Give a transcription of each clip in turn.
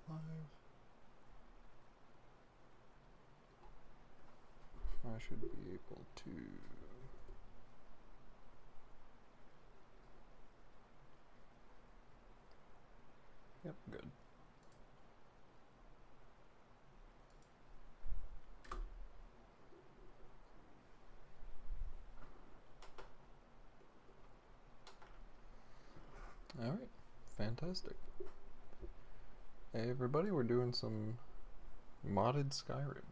live. I should be able to... Yep, good. Alright, fantastic. Hey everybody, we're doing some modded Skyrim.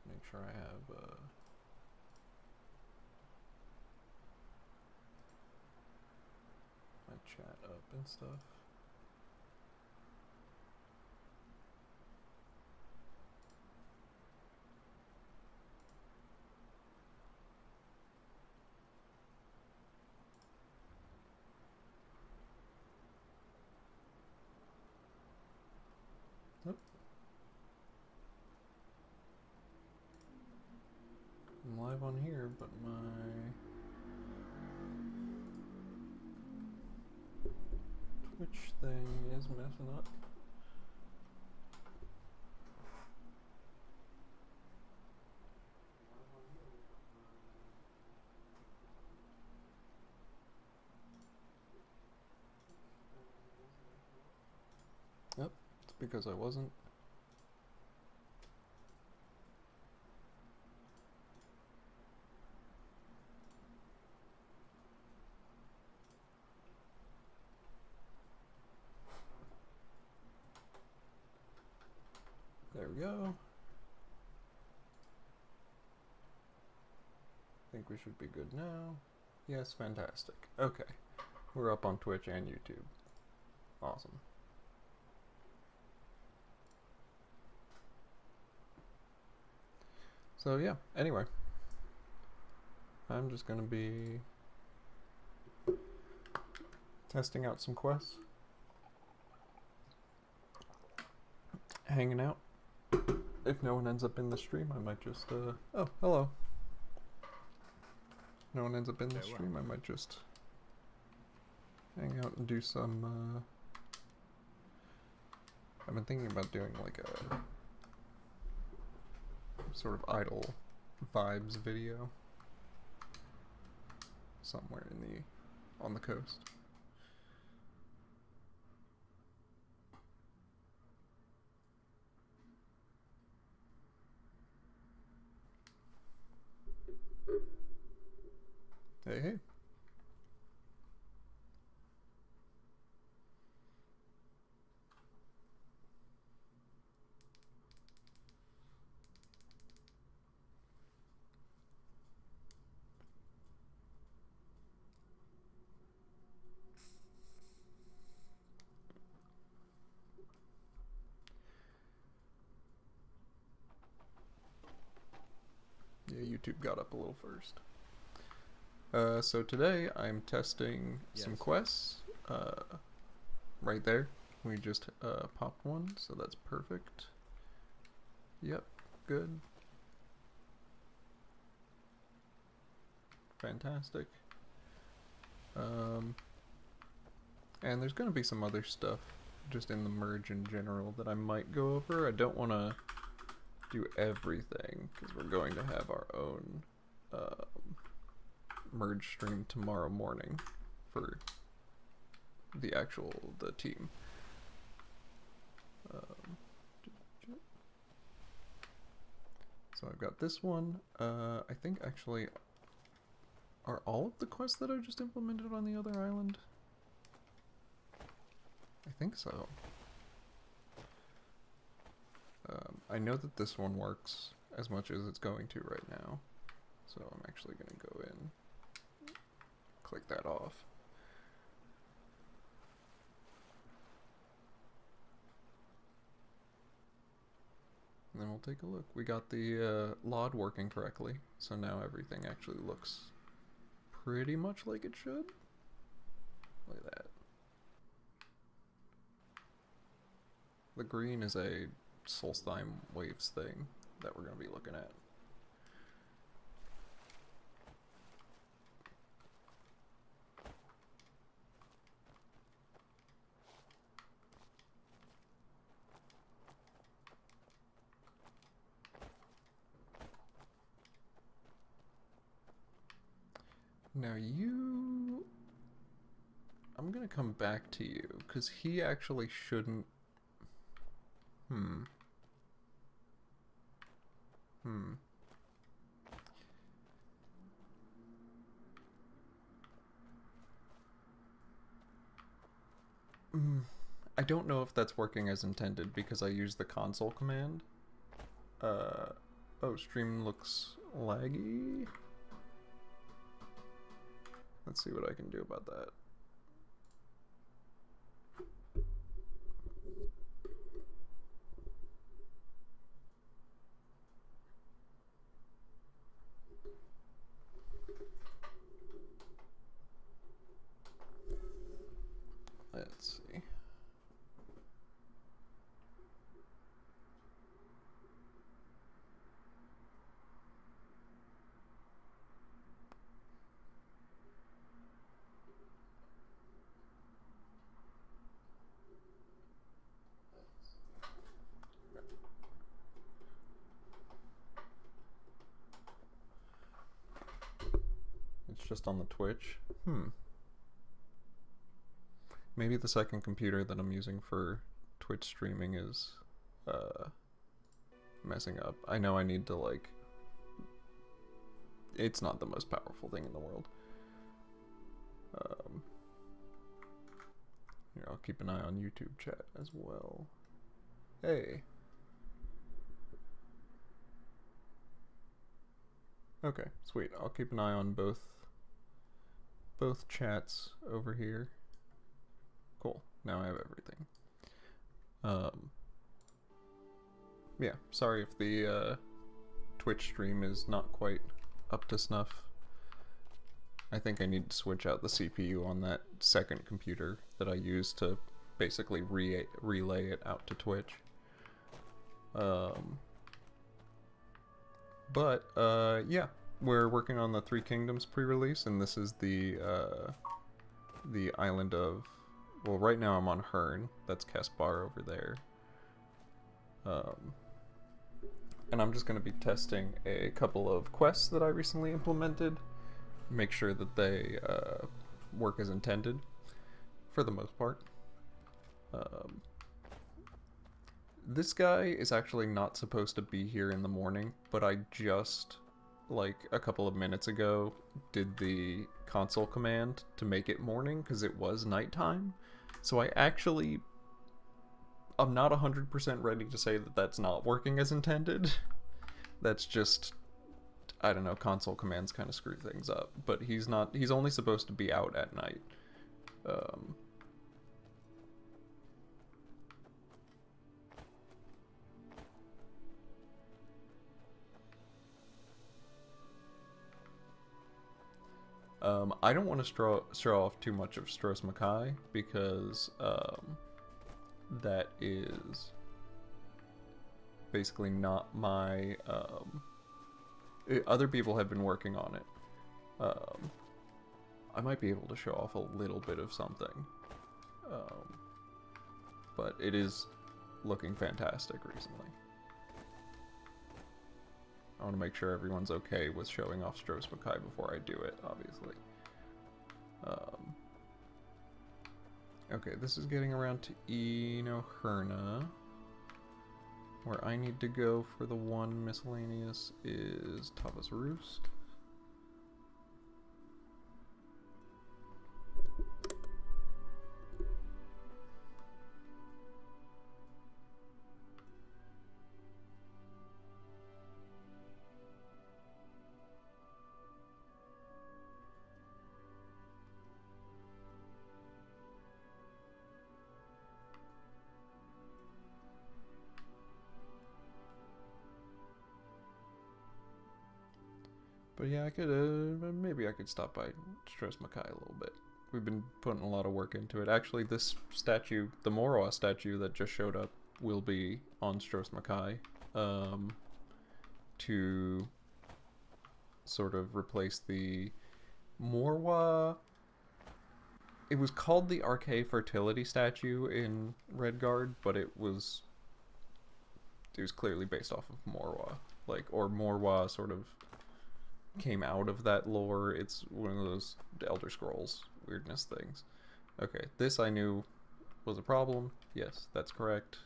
Make sure I have my chat up and stuff. Nope. I'm live on here, but my Twitch thing is messing up. Yep, it's because I wasn't. There we go. Think we should be good now. Yes, fantastic. Okay. We're up on Twitch and YouTube. Awesome. So yeah, anyway. I'm just gonna be testing out some quests. Hanging out. If no one ends up in the stream, I might just, oh, hello. No one ends up in the stream, I might just hang out and do some, I've been thinking about doing like a sort of idle vibes video somewhere on the coast. Hey, hey. Yeah, YouTube got up a little first. So today I'm testing some quests. Right there. We just popped one, so that's perfect. Yep, good. Fantastic. And there's going to be some other stuff just in the merge in general that I might go over. I don't want to do everything because we're going to have our own merge stream tomorrow morning for the team. So I've got this one. I think actually, are all of the quests that I just implemented on the other island? I think so. I know that this one works as much as it's going to right now. So I'm actually going to go in, click that off. And then we'll take a look. We got the LOD working correctly, so now everything actually looks pretty much like it should. Look at that. The green is a Solstheim waves thing that we're going to be looking at. Now you... I'm gonna come back to you, because he actually shouldn't... I don't know if that's working as intended because I used the console command. Oh, stream looks laggy. Let's see what I can do about that. Let's see. It's just on the Twitch. Maybe the second computer that I'm using for Twitch streaming is messing up. I know I need to, like... It's not the most powerful thing in the world. Here, I'll keep an eye on YouTube chat as well. Hey. Okay, sweet. I'll keep an eye on both chats over here. Cool. Now I have everything. Yeah, sorry if the Twitch stream is not quite up to snuff. I think I need to switch out the CPU on that second computer that I use to basically relay it out to Twitch. Yeah, we're working on the Three Kingdoms pre-release, and this is the island of... Well, right now I'm on Herne. That's Caspar over there. And I'm just going to be testing a couple of quests that I recently implemented. Make sure that they work as intended, for the most part. This guy is actually not supposed to be here in the morning, but I just, like, a couple of minutes ago, did the console command to make it morning, because it was nighttime. So I'm not 100% ready to say that that's not working as intended. That's just, I don't know, console commands kind of screw things up. But he's only supposed to be out at night. I don't want to show off too much of Stros Mackay because that is basically not my... other people have been working on it. I might be able to show off a little bit of something. But it is looking fantastic recently. I want to make sure everyone's okay with showing off Stros Mackay before I do it, obviously. Okay, this is getting around to Herne. Where I need to go for the one miscellaneous is Tava's Roost. But yeah, I could, maybe I could stop by Stros Mackay a little bit. We've been putting a lot of work into it. Actually, this statue, the Morwa statue that just showed up, will be on Stros Mackay, to sort of replace the Morwa... It was called the Arcade Fertility statue in Redguard, but it was clearly based off of Morwa, like, or Morwa sort of came out of that lore. It's one of those Elder Scrolls weirdness things. Okay, this I knew was a problem. Yes, that's correct.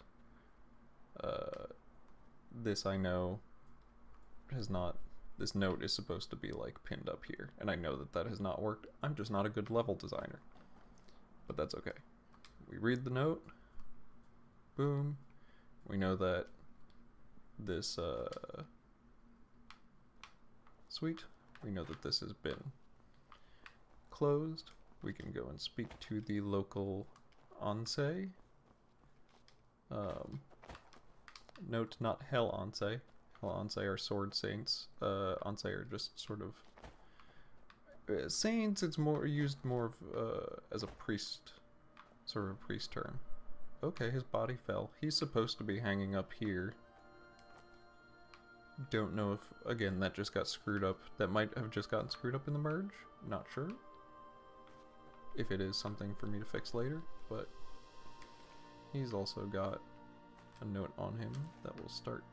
This I know has not. This note is supposed to be like pinned up here, and I know that that has not worked. I'm just not a good level designer, but that's okay. We read the note. Boom. We know that this sweet. We know that this has been closed. We can go and speak to the local Onse. Note, not Hell Onse. Hell Onse are sword saints. Onse are just sort of saints. It's more used more of as a priest, sort of a priest term. Okay, his body fell. He's supposed to be hanging up here. Don't know if, again, that just got screwed up. That might have just gotten screwed up in the merge. Not sure. If it is something for me to fix later, but he's also got a note on him that will start.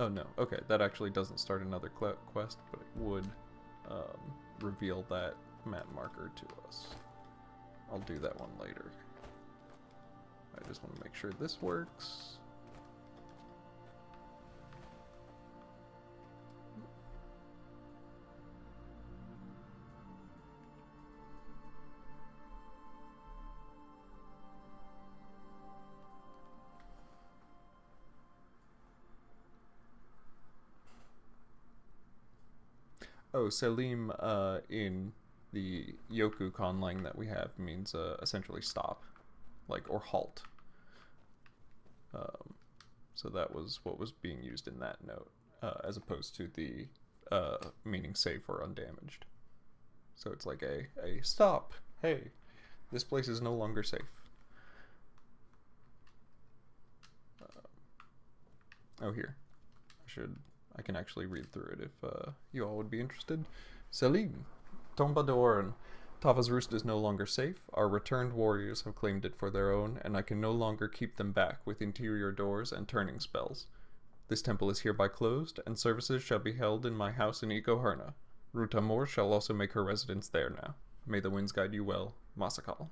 Oh no, okay, that actually doesn't start another quest, but it would reveal that map marker to us. I'll do that one later. I just want to make sure this works. Oh, Selim in the Yoku conlang that we have means essentially stop, like, or halt. So that was what was being used in that note, as opposed to the meaning safe or undamaged. So it's like a stop. Hey, this place is no longer safe. Oh, here. I can actually read through it if you all would be interested. Selim, Tomba de Oren. Tava's Roost is no longer safe. Our returned warriors have claimed it for their own, and I can no longer keep them back with interior doors and turning spells. This temple is hereby closed, and services shall be held in my house in Herne. Ruta Mor shall also make her residence there now. May the winds guide you well, Masakal.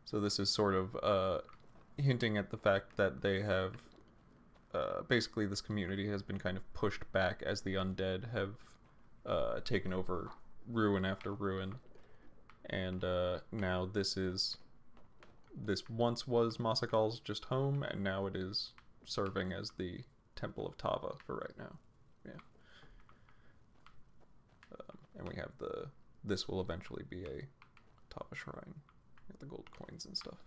So this is sort of hinting at the fact that they have basically this community has been kind of pushed back as the undead have taken over ruin after ruin, and now this once was Masakal's just home, and now it is serving as the Temple of Tava for right now. Yeah. And we have this will eventually be a Tava shrine. Get the gold coins and stuff.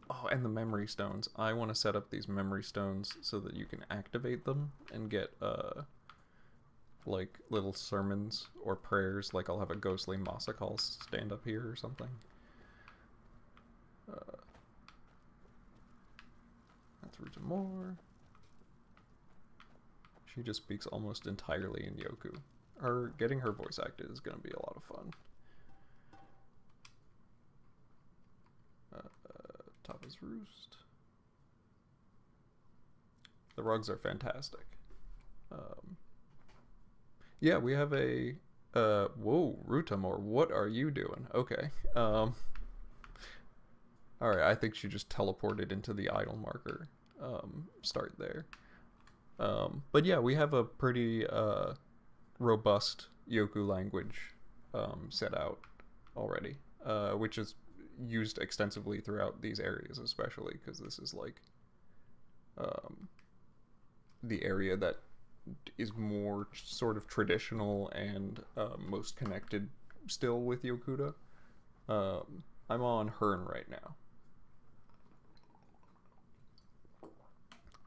Oh, and the memory stones. I want to set up these memory stones so that you can activate them and get like little sermons or prayers. Like I'll have a ghostly Masakal stand up here or something. That's Ruta Mor. She just speaks almost entirely in Yoku. Getting her voice acted is going to be a lot of fun. Tava's Roost. The rugs are fantastic. Yeah, we have a whoa, Ruta Mor, what are you doing? Okay. Alright, I think she just teleported into the idle marker. Start there. But yeah, we have a pretty robust Yoku language set out already, which is used extensively throughout these areas, especially because this is like the area that is more sort of traditional and most connected still with Yokuda. I'm on Herne right now.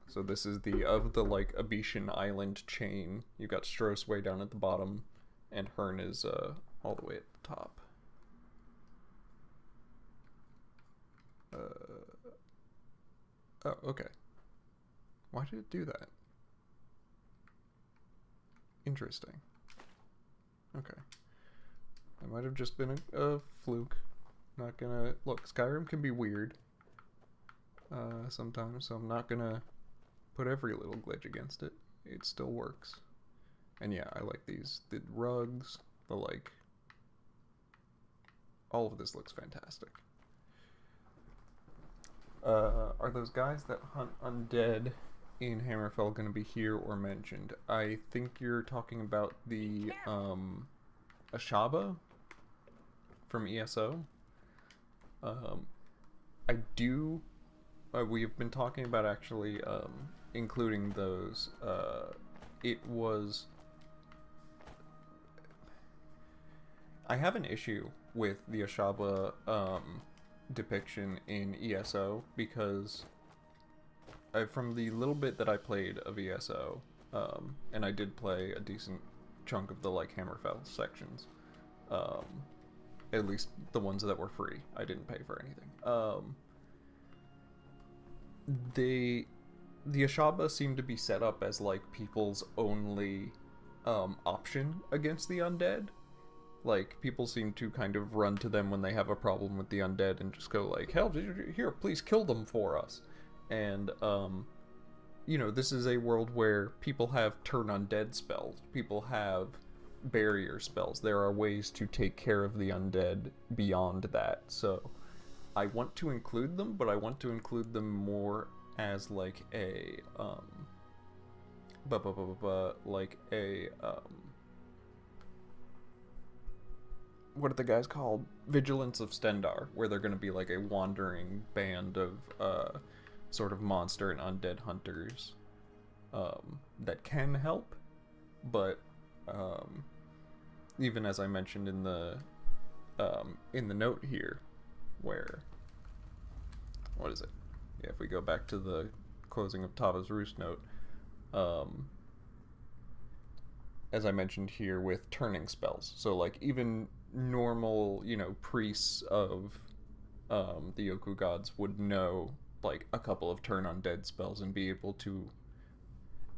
So this is of the like Abecean island chain. You got Stros way down at the bottom, and Herne is all the way at the top. Oh, okay. Why did it do that? Interesting. Okay. That might have just been a fluke. Not gonna... Look, Skyrim can be weird. sometimes, so I'm not gonna put every little glitch against it. It still works. And yeah, I like these. The rugs, the like... all of this looks fantastic. Are those guys that hunt undead in Hammerfell going to be here or mentioned? I think you're talking about the Ashaba from ESO. I do... we've been talking about actually including those. It was... I have an issue with the Ashaba depiction in ESO because from the little bit that I played of ESO, and I did play a decent chunk of the like Hammerfell sections, at least the ones that were free. I didn't pay for anything. The Ashaba seem to be set up as like people's only option against the undead. Like, people seem to kind of run to them when they have a problem with the undead and just go like, "Help, here, please kill them for us." And, you know, this is a world where people have turn undead spells. People have barrier spells. There are ways to take care of the undead beyond that. So, I want to include them, but I want to include them more as like a, what are the guys called? Vigilance of Stendar, where they're going to be like a wandering band of sort of monster and undead hunters that can help, but even as I mentioned in the note here, where, what is it? Yeah, if we go back to the closing of Tava's Roost note, as I mentioned here with turning spells, so like even normal, you know, priests of the Yoku gods would know like a couple of turn undead spells and be able to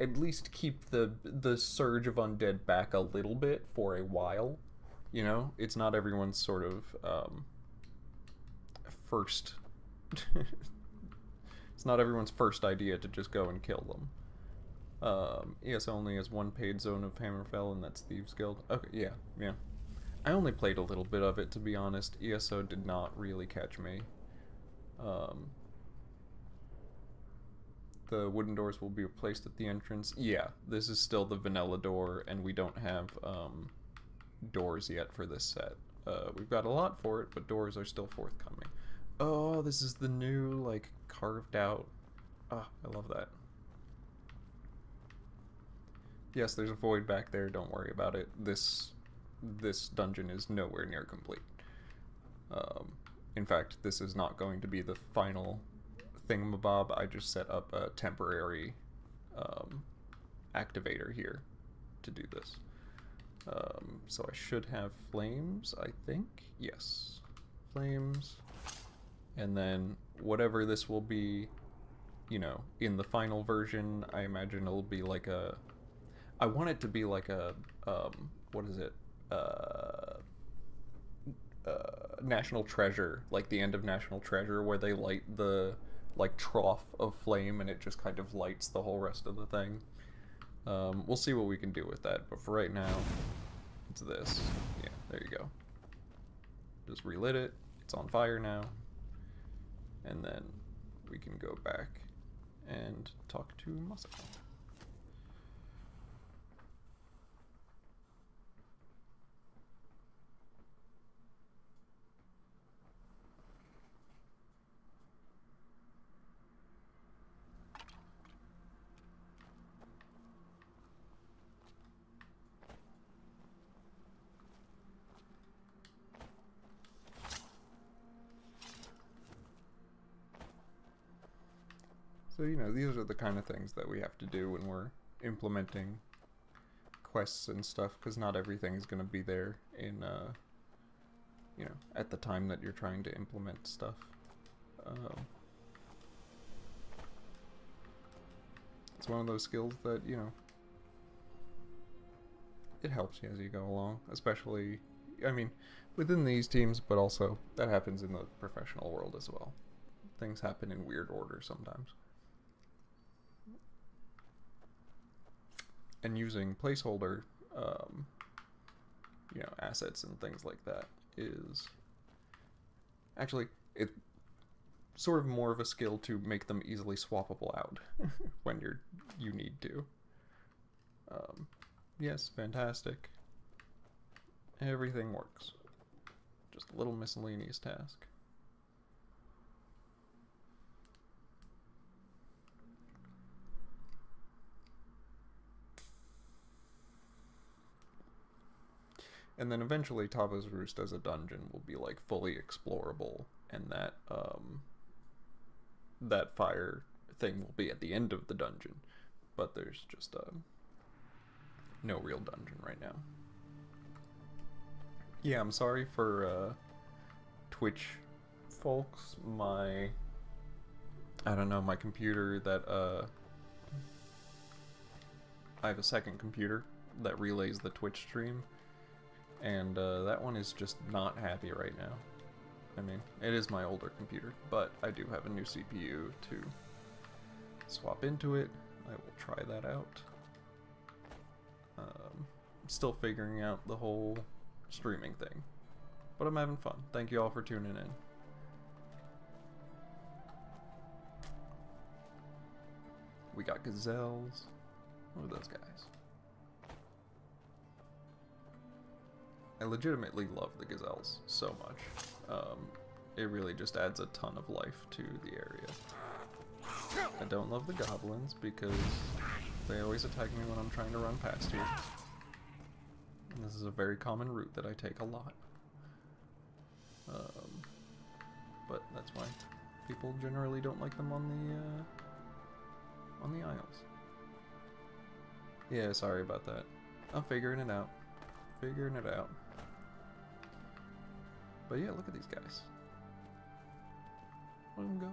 at least keep the surge of undead back a little bit for a while. You know, it's not everyone's sort of first it's not everyone's first idea to just go and kill them. ES only has one paid zone of Hammerfell, and that's Thieves Guild. Okay, yeah. I only played a little bit of it, to be honest. ESO did not really catch me. The wooden doors will be replaced at the entrance. Yeah, this is still the vanilla door, and we don't have doors yet for this set. We've got a lot for it, but doors are still forthcoming. Oh, this is the new, like, carved out... Ah, I love that. Yes, there's a void back there, don't worry about it. This dungeon is nowhere near complete. In fact, this is not going to be the final thingamabob. I just set up a temporary activator here to do this. So I should have flames, I think. Yes. Flames. And then whatever this will be, you know, in the final version, I imagine it'll be like a... I want it to be like a, what is it? National Treasure, like the end of National Treasure, where they light the, like, trough of flame and it just kind of lights the whole rest of the thing. We'll see what we can do with that, but for right now, it's this. Yeah, there you go. Just relit it. It's on fire now. And then we can go back and talk to Masako. So, you know, these are the kind of things that we have to do when we're implementing quests and stuff, because not everything is going to be there in, you know, at the time that you're trying to implement stuff. It's one of those skills that, you know, it helps you as you go along, especially, I mean, within these teams, but also that happens in the professional world as well. things happen in weird order sometimes. And using placeholder, you know, assets and things like that is actually it's sort of more of a skill to make them easily swappable out when you need to. Yes, fantastic. Everything works. Just a little miscellaneous task. And then eventually Tava's Roost as a dungeon will be like fully explorable, and that that fire thing will be at the end of the dungeon. But there's just no real dungeon right now. Yeah, I'm sorry for Twitch folks. I don't know, my computer that I have a second computer that relays the Twitch stream, and that one is just not happy right now. I mean, it is my older computer, but I do have a new CPU to swap into it. I will try that out. I'm still figuring out the whole streaming thing, but I'm having fun. Thank you all for tuning in. We got gazelles. Look at those guys. I legitimately love the gazelles so much. It really just adds a ton of life to the area. I don't love the goblins because they always attack me when I'm trying to run past here. And this is a very common route that I take a lot. But that's why people generally don't like them on the Isles. Yeah, sorry about that. I'm figuring it out. Figuring it out. But yeah, look at these guys. Let them go.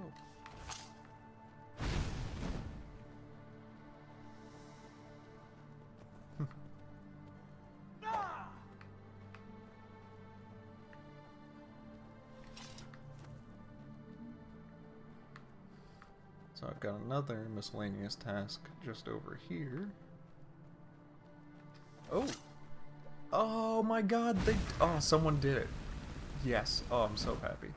So I've got another miscellaneous task just over here. Oh! Oh my god, someone did it. Yes. Oh, I'm so happy.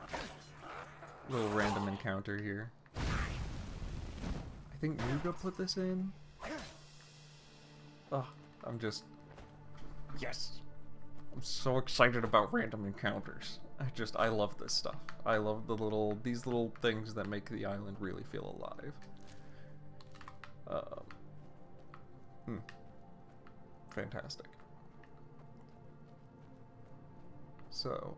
Little random encounter here. I think Nuga put this in. Oh, yes! I'm so excited about random encounters. I love this stuff. I love these little things that make the island really feel alive. Fantastic. So,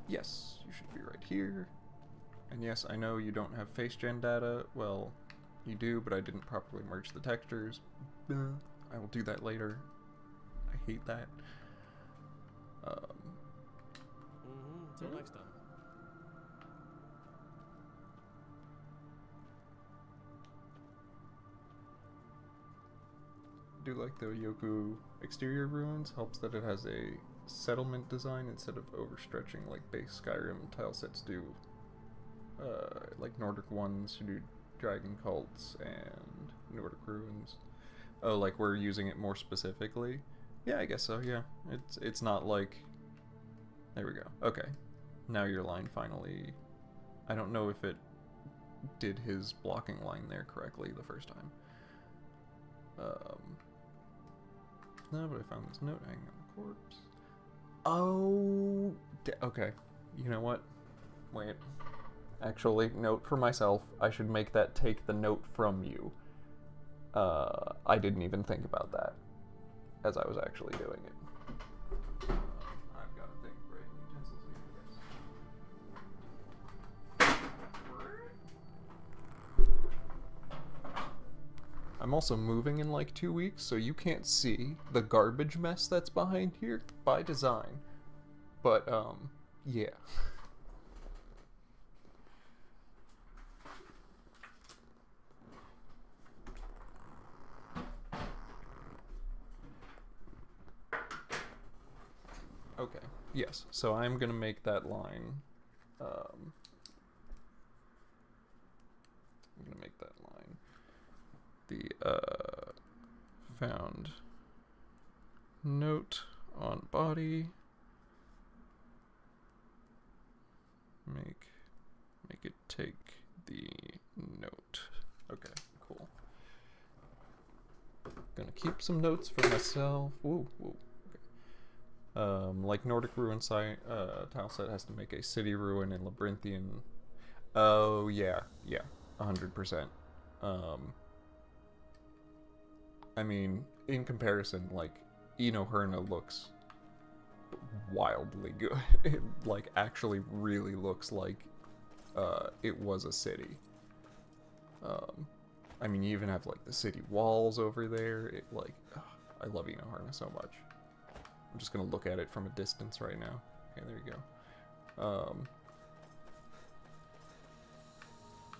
yes, you should be right here. And yes, I know you don't have face gen data. Well, you do, but I didn't properly merge the textures. I will do that later. I hate that. Until next time. I do like the Yoku exterior ruins. Helps that it has a settlement design instead of overstretching like base Skyrim tile sets do. Like Nordic ones who do dragon cults and Nordic ruins. Oh, like we're using it more specifically? Yeah, I guess so, yeah. It's not like... There we go. Okay. Now your line finally... I don't know if it did his blocking line there correctly the first time. No, but I found this note hanging on the corpse. Oh... Okay. You know what? Wait. Actually, note for myself. I should make that take the note from you. I didn't even think about that as I was actually doing it. I've got to think break utensils here, I'm also moving in like 2 weeks, so you can't see the garbage mess that's behind here by design. But, yeah. Okay, yes, so I'm gonna make that line, I'm gonna make that line. The found note on body. Make it take the note. Okay, cool. Gonna keep some notes for myself. Woo, woo. Okay. Like Nordic ruin site, tile set has to make a city ruin in labyrinthian. Oh yeah, 100%. I mean, in comparison, like Herne looks wildly good. It like actually really looks like it was a city. I mean, you even have like the city walls over there. It like, I love Herne so much. I'm just gonna look at it from a distance right now. Okay, there you go.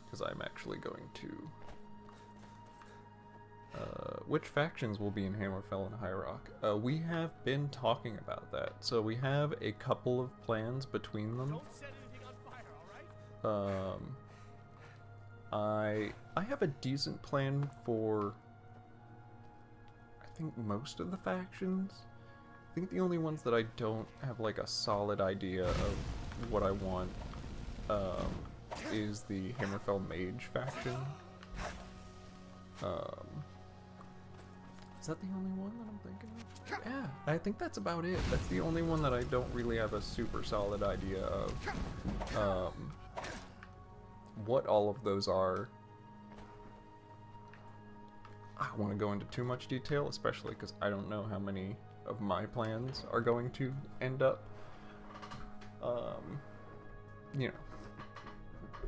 Because I'm actually going to. Which factions will be in Hammerfell and High Rock? We have been talking about that. So we have a couple of plans between them. Don't set anything on fire, all right? I have a decent plan for, I think, most of the factions. I think the only ones that I don't have like a solid idea of what I want is the Hammerfell Mage faction. Is that the only one that I'm thinking of? Yeah, I think that's about it. That's the only one that I don't really have a super solid idea of what all of those are. I don't want to go into too much detail, especially because I don't know how many of my plans are going to end up, you know,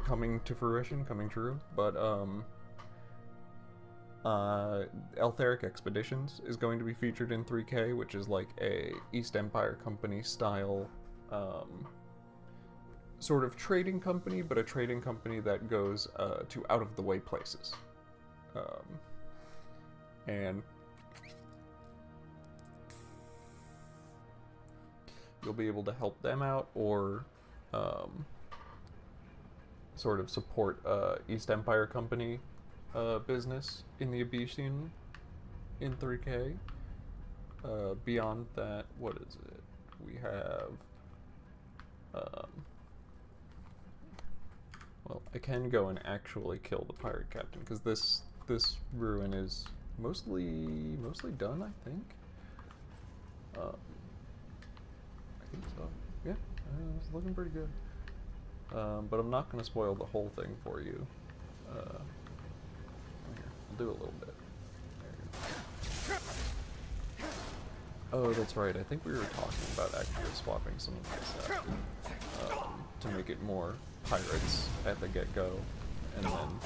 coming to fruition, coming true. But Eltharic Expeditions is going to be featured in 3K, which is like a East Empire Company style sort of trading company, but a trading company that goes to out-of-the-way places. And you'll be able to help them out or sort of support East Empire Company business in the Abecean in 3K. Beyond that, what is it? We have well, I can go and actually kill the pirate captain because this ruin is mostly done, I think. I think so. Yeah, it's looking pretty good. But I'm not going to spoil the whole thing for you. Here, I'll do a little bit. Oh, that's right. I think we were talking about actually swapping some of my stuff to make it more pirates at the get-go, and then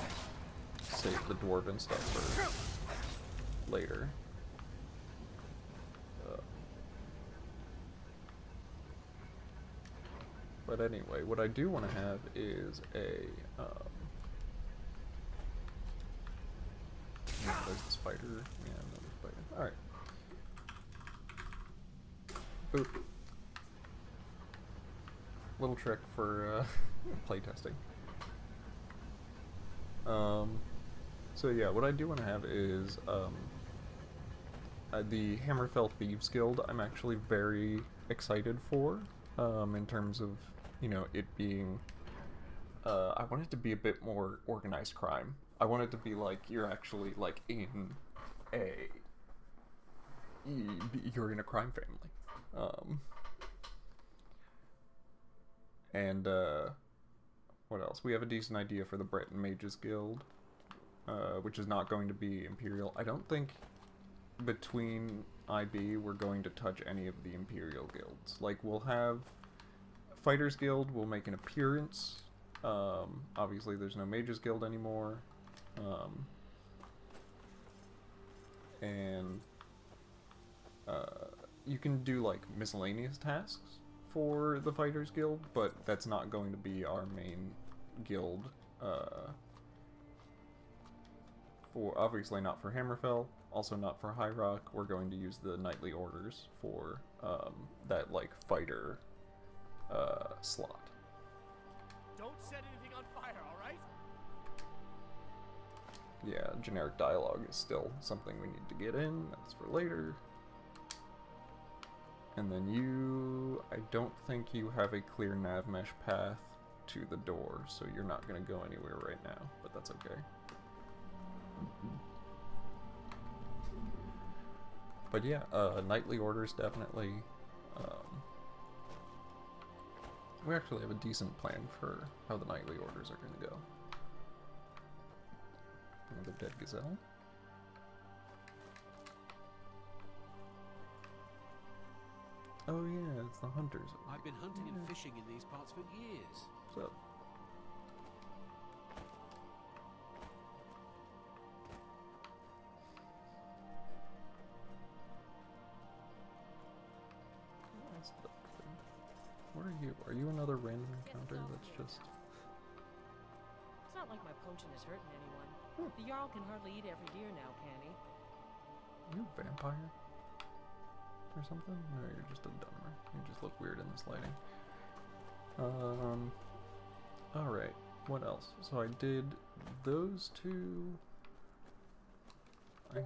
save the dwarven stuff for later. But anyway, what I do want to have is a there's the spider. Yeah, another spider. Alright. Boop. Little trick for playtesting. So yeah, what I do want to have is the Hammerfell Thieves Guild. I'm actually very excited for, in terms of, you know, it being, I want it to be a bit more organized crime. I want it to be like you're actually like you're in a crime family. And what else? We have a decent idea for the Breton Mages Guild, which is not going to be Imperial. I don't think between IB we're going to touch any of the Imperial guilds. Like, we'll have Fighters Guild will make an appearance. Obviously there's no Mages Guild anymore. And you can do like miscellaneous tasks for the Fighters Guild, but that's not going to be our main guild. For obviously not for Hammerfell, also not for High Rock. We're going to use the Knightly Orders for that like fighter slot. Don't set anything on fire, all right? yeah, generic dialogue is still something we need to get in. That's for later. And then you, I don't think you have a clear nav mesh path to the door, so you're not going to go anywhere right now, but that's okay. But yeah, nightly orders definitely. We actually have a decent plan for how the nightly orders are going to go. Another dead gazelle. Oh yeah, it's the hunters. I've been hunting and fishing in these parts for years. What's up? What are you? Are you another random encounter that's just... It's not like my poaching is hurting anyone. The Jarl can hardly eat every deer now, can he? Are you a vampire? Or something? No, you're just a dumber. You just look weird in this lighting. Alright, what else? So I did those two. I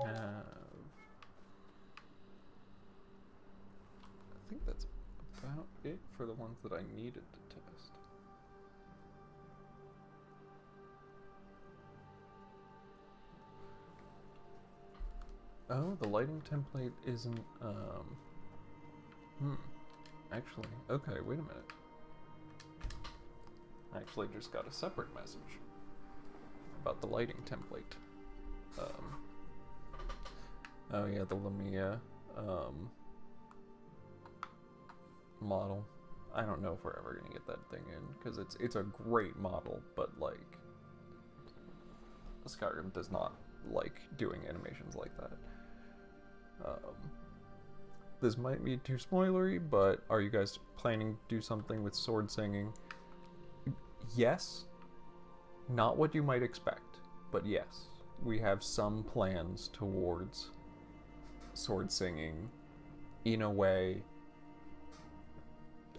think that's about it for the ones that I needed to test. Oh, the lighting template isn't, actually, okay, wait a minute. I actually just got a separate message about the lighting template. Oh yeah, the Lamia, model. I don't know if we're ever gonna get that thing in, because it's a great model, but like, Skyrim does not like doing animations like that. This might be too spoilery, but are you guys planning to do something with sword singing? Yes. Not what you might expect, but yes. We have some plans towards sword singing in a way.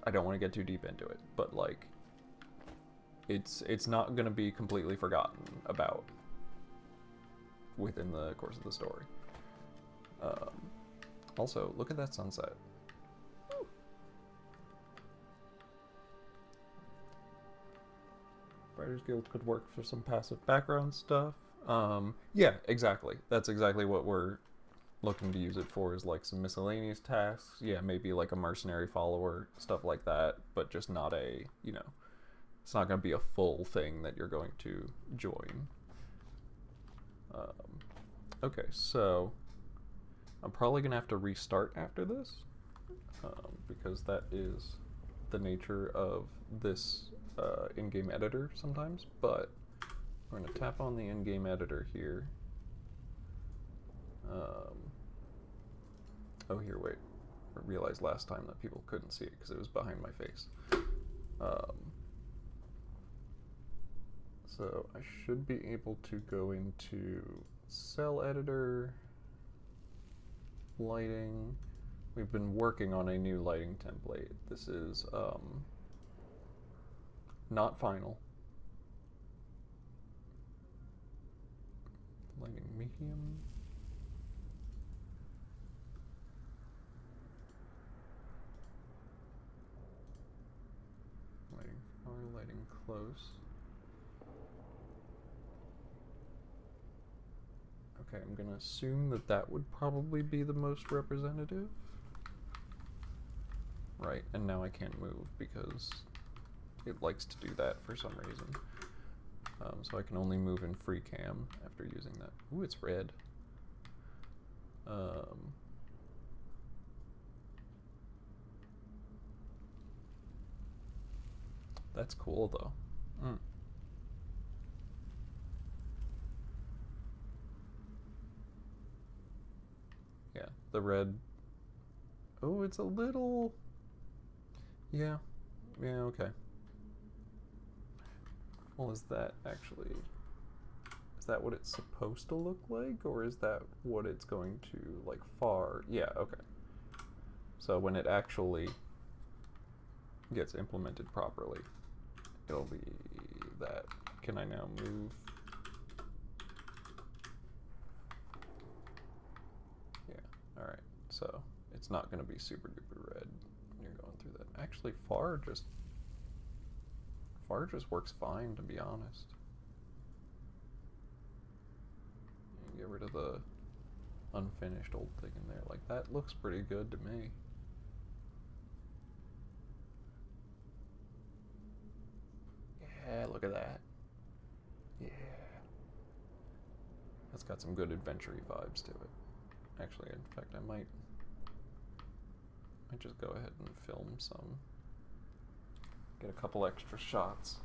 I don't want to get too deep into it, but like, it's not going to be completely forgotten about within the course of the story. Also, look at that sunset. Woo. Writers Guild could work for some passive background stuff. Yeah, exactly. That's exactly what we're looking to use it for, is like some miscellaneous tasks. Yeah, maybe like a mercenary follower, stuff like that, but just not a, you know, it's not going to be a full thing that you're going to join. Okay, so I'm probably going to have to restart after this, because that is the nature of this in-game editor sometimes, but we're going to tap on the in-game editor here. Oh, here, wait. I realized last time that people couldn't see it because it was behind my face. So I should be able to go into cell editor, lighting. We've been working on a new lighting template. This is not final. Lighting medium. Lighting far, lighting close. Okay, I'm gonna assume that that would probably be the most representative. Right, and now I can't move because it likes to do that for some reason. So I can only move in free cam after using that. Ooh, it's red. That's cool though. Yeah, the red. Oh, it's a little. Yeah, okay. Well, is that actually, is that what it's supposed to look like, or is that what it's going to, like, far? Yeah, okay. So when it actually gets implemented properly, it'll be that. Can I now move? so it's not going to be super duper red when you're going through that. Actually, far just works fine, to be honest. You get rid of the unfinished old thing in there. Like, that looks pretty good to me. Yeah, look at that. Yeah. That's got some good adventure-y vibes to it. Actually, in fact, I might just go ahead and film some. Get a couple extra shots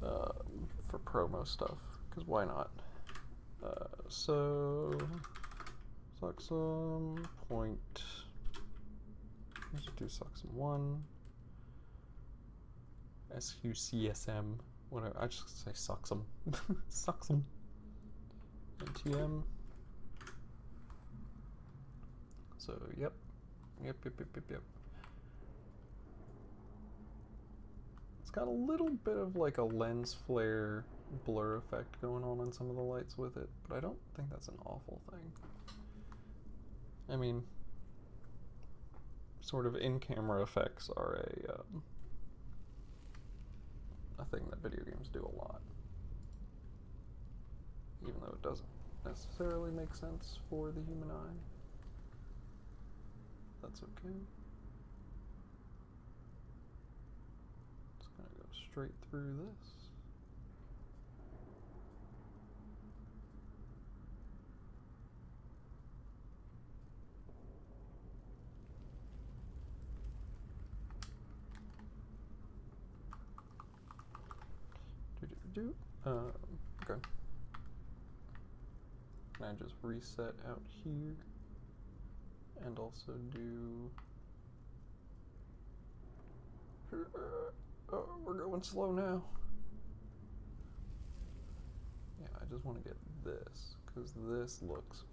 for promo stuff, because why not? So, Suxum, point. Let's do Suxum 1. SUCSM, whatever, I just say Suxum. Suxum. NTM. So, yep. It's got a little bit of like a lens flare blur effect going on some of the lights with it, but I don't think that's an awful thing. I mean, sort of in-camera effects are a thing that video games do a lot, even though it doesn't necessarily make sense for the human eye. That's okay. Just gonna go straight through this. Okay. Can I just reset out here and also do... Oh, we're going slow now. Yeah, I just want to get this, because this looks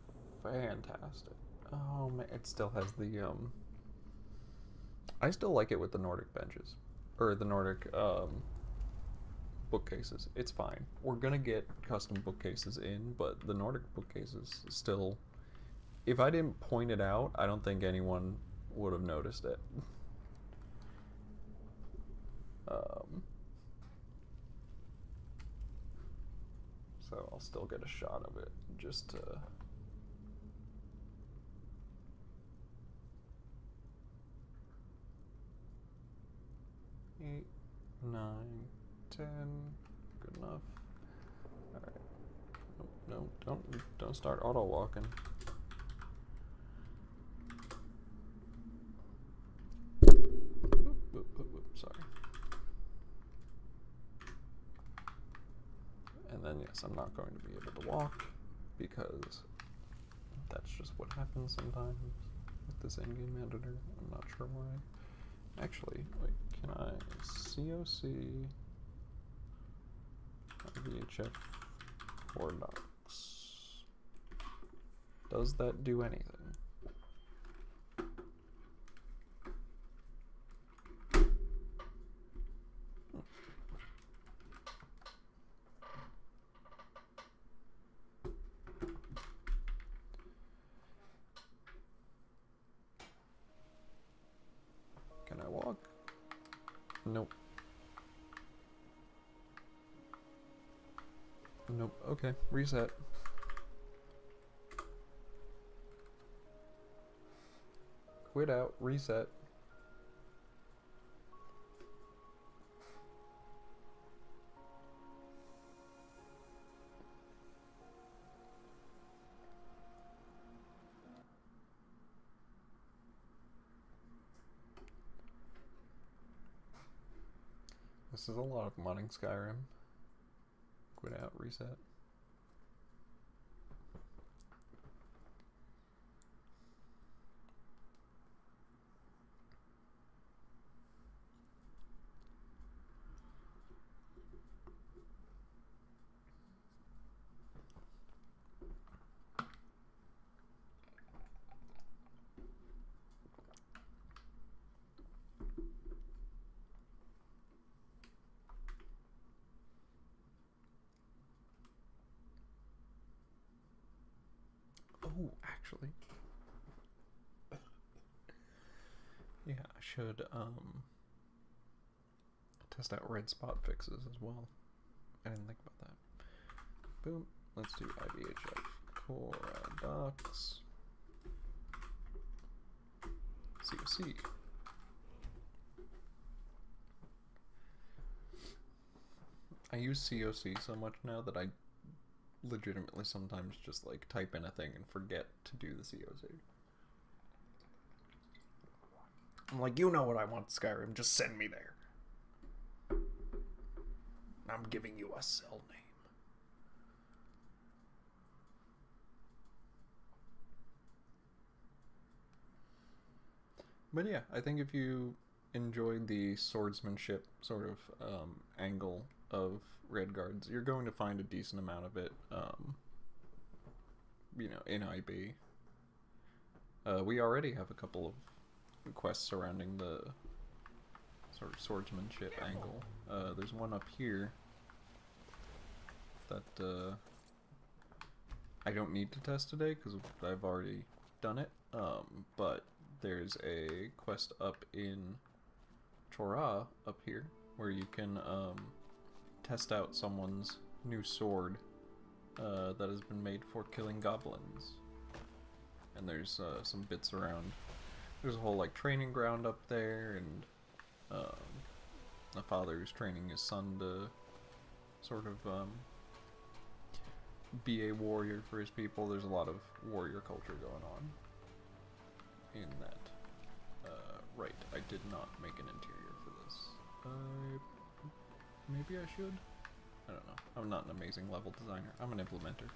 fantastic. Oh man, it still has the, I still like it with the Nordic benches, or the Nordic, bookcases. It's fine. We're gonna get custom bookcases in, but the Nordic bookcases still, if I didn't point it out, I don't think anyone would have noticed it. So I'll still get a shot of it, just to... 8, 9, 10, good enough. Alright. No, don't start auto walking. Sorry. And then yes, I'm not going to be able to walk because that's just what happens sometimes with this in-game editor. I'm not sure why. Actually, wait, can I COC VHF 4 docs? Does that do anything? Can I walk? Nope. Nope. Okay, reset. Quit out, reset. This is a lot of modding Skyrim. Quit out, reset. Oh, actually, should test out red spot fixes as well. I didn't think about that. Boom. Let's do IBHF core docs. COC. I use COC so much now that I legitimately sometimes just like type in a thing and forget to do the COC. I'm like, you know what I want, Skyrim, just send me there. I'm giving you a cell name. But yeah, I think if you enjoyed the swordsmanship sort of angle of Redguards, you're going to find a decent amount of it, you know, in IB. We already have a couple of quests surrounding the sort of swordsmanship angle. There's one up here that I don't need to test today because I've already done it, but there's a quest up in Chora up here where you can test out someone's new sword that has been made for killing goblins. And there's some bits around. There's a whole like training ground up there, and a father who's training his son to sort of be a warrior for his people. There's a lot of warrior culture going on in that. Right, I did not make an interior for this. Maybe I should? I don't know. I'm not an amazing level designer. I'm an implementer.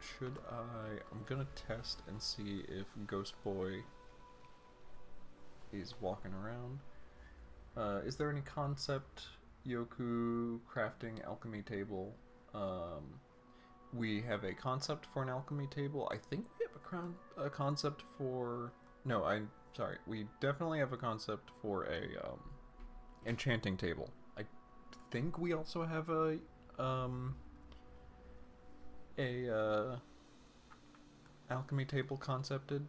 Should I... I'm gonna test and see if Ghost Boy is walking around. Is there any concept, Yoku, crafting, alchemy table? We have a concept for an alchemy table. I think we have a concept for... No, I'm sorry. We definitely have a concept for a enchanting table. I think we also have a alchemy table concepted,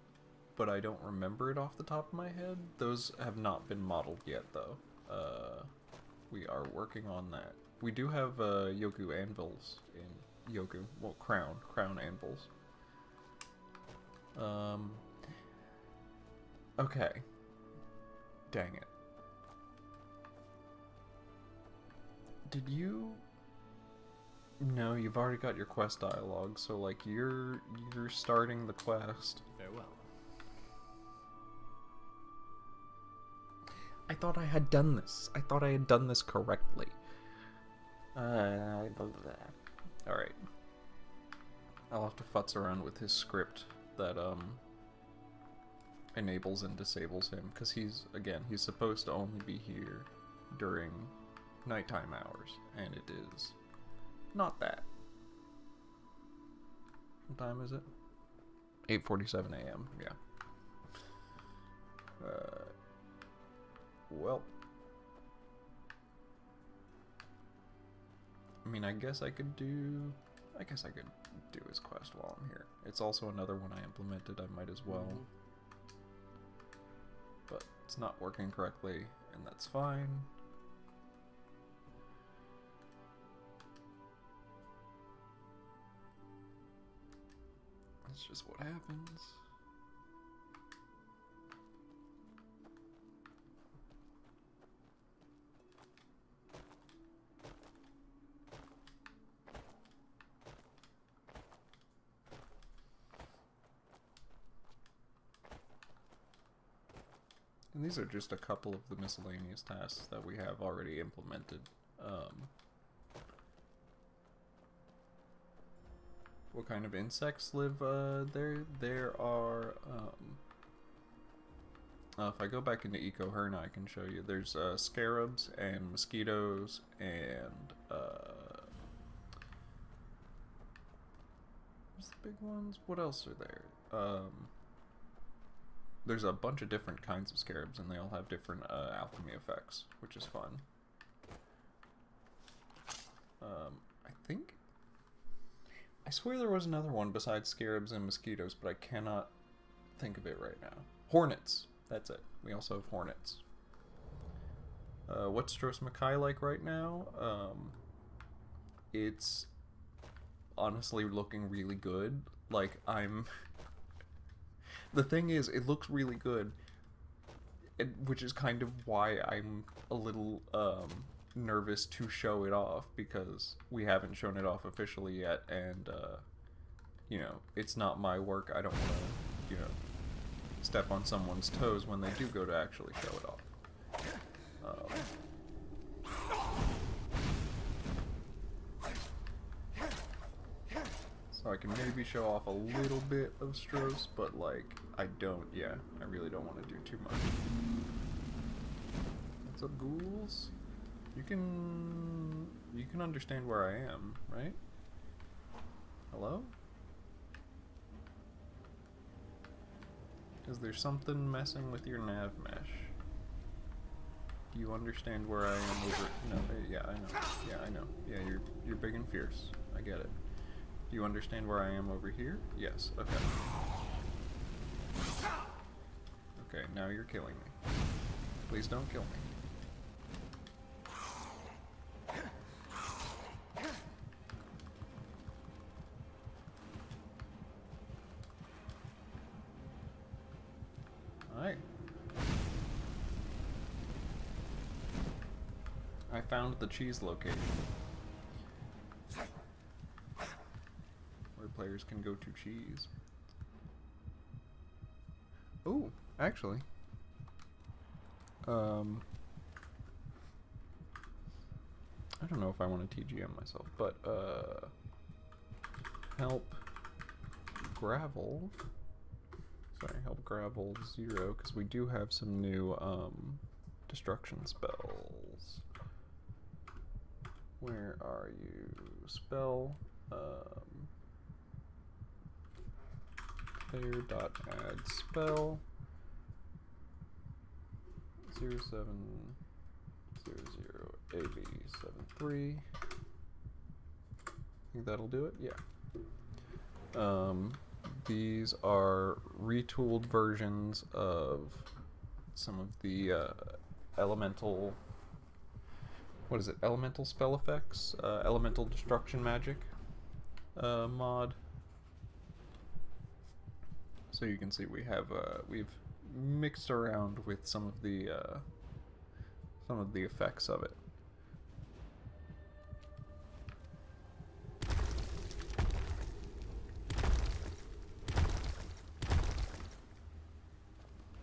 but I don't remember it off the top of my head. Those have not been modeled yet, though. We are working on that. We do have Yoku anvils in Yoku. Well, crown anvils. Okay. Dang it. Did you... No, you've already got your quest dialogue, so like you're starting the quest. Farewell. I thought I had done this. I thought I had done this correctly. Alright. I'll have to futz around with his script that enables and disables him, because he's supposed to only be here during nighttime hours, and it is not that. What time is it? 8:47 a.m. Yeah. Well, I mean, I guess I could do his quest while I'm here. It's also another one I implemented. I might as well. But it's not working correctly, and that's fine. That's just what happens. And these are just a couple of the miscellaneous tasks that we have already implemented. What kind of insects live there? There are, if I go back into Eco Herne, I can show you. There's scarabs and mosquitoes and what's the big ones? What else are there? There's a bunch of different kinds of scarabs, and they all have different alchemy effects, which is fun. I swear there was another one besides scarabs and mosquitoes, but I cannot think of it right now. Hornets. That's it. We also have hornets. What's Stros Mackay like right now? It's honestly looking really good. Like, the thing is, it looks really good, which is kind of why I'm a little nervous to show it off, because we haven't shown it off officially yet, and you know, it's not my work. I don't want to, you know, step on someone's toes when they do go to actually show it off. So I can maybe show off a little bit of Stros, but like, I really don't want to do too much. What's up, ghouls? You can understand where I am, right? Hello? Is there something messing with your nav mesh? Do you understand where I am over? No, yeah, I know. Yeah, I know. Yeah, you're big and fierce. I get it. Do you understand where I am over here? Yes. Okay. Okay, now you're killing me. Please don't kill me. Alright. I found the cheese location, where players can go to cheese. Oh, actually. I don't know if I want to TGM myself, but help gravel 0, because we do have some new destruction spells. Where are you? Spell player.add spell 0700AB73. Think that'll do it? Yeah. These are retooled versions of some of the elemental, what is it? Elemental spell effects, elemental destruction magic mod. So you can see we have we've mixed around with some of the effects of it.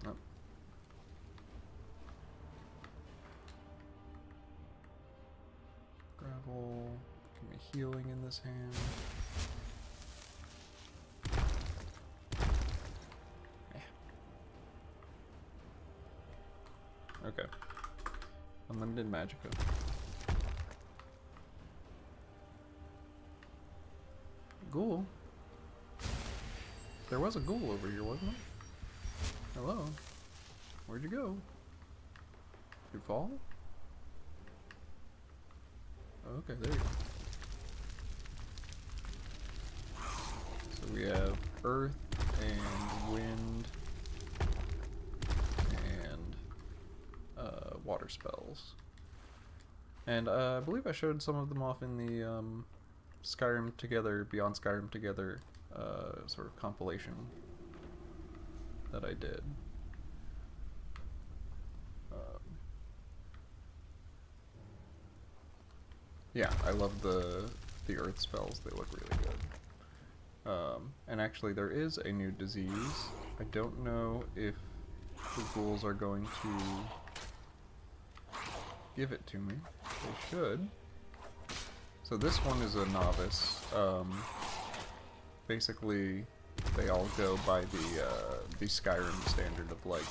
Oh. Gravel. Give me healing in this hand. Okay. Unlimited magicka. Ghoul? There was a ghoul over here, wasn't there? Hello? Where'd you go? Did you fall? Okay, there you go. So we have earth and wind and water spells. And I believe I showed some of them off in the Skyrim Together, Beyond Skyrim Together sort of compilation that I did. Yeah, I love the earth spells. They look really good. And actually there is a new disease. I don't know if the ghouls are going to give it to me. They should. So this one is a novice. Basically, they all go by the Skyrim standard of like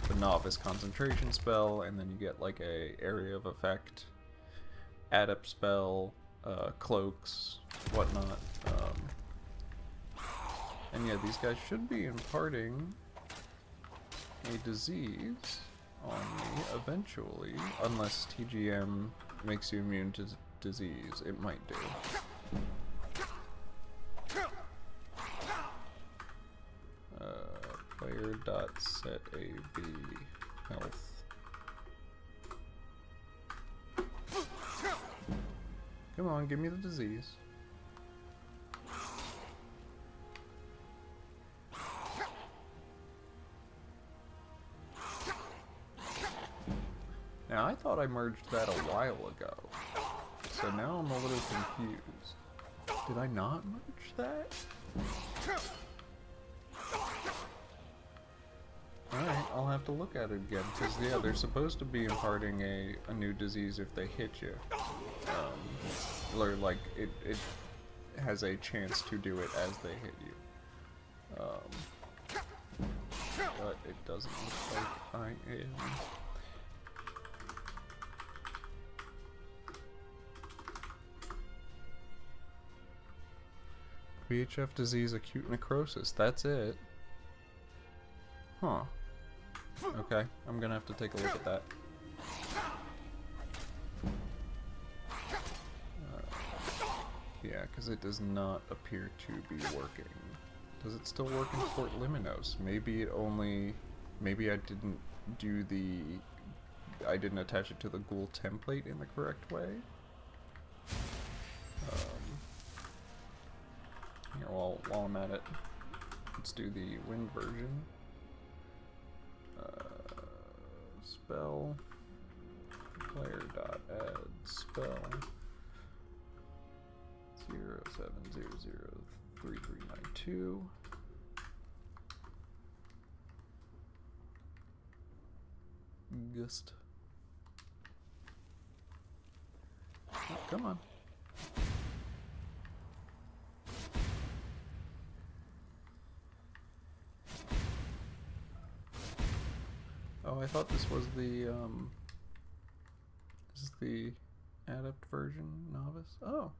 the novice concentration spell, and then you get like a area of effect, adept spell, cloaks, whatnot. And yeah, these guys should be imparting a disease on me eventually, unless TGM makes you immune to disease. It might do. Player.set AV health. Come on, give me the disease. Now, I thought I merged that a while ago, so now I'm a little confused. Did I not merge that? Alright, I'll have to look at it again, because, yeah, they're supposed to be imparting a new disease if they hit you. Or, like, it has a chance to do it as they hit you. But it doesn't look like I am. VHF disease, acute necrosis. That's it. Huh. Okay, I'm gonna have to take a look at that. Yeah, because it does not appear to be working. Does it still work in Fort Liminos? Maybe it only... Maybe I didn't do the... I didn't attach it to the ghoul template in the correct way? Here, while I'm at it, let's do the wind version. Spell player.add spell 07003392. Gust. Oh, come on. Oh, I thought this was the, this is the adept version, novice? Oh.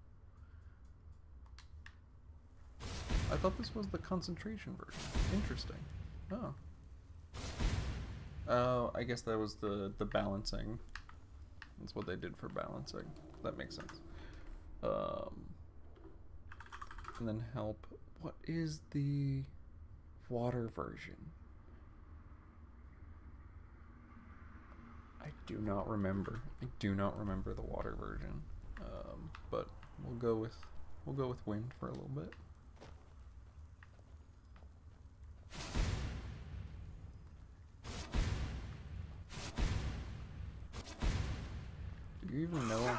I thought this was the concentration version. Interesting. Oh. Oh, I guess that was the balancing. That's what they did for balancing. That makes sense. And then help. What is the water version? I do not remember. I do not remember the water version. But we'll go with wind for a little bit. Do you even know I'm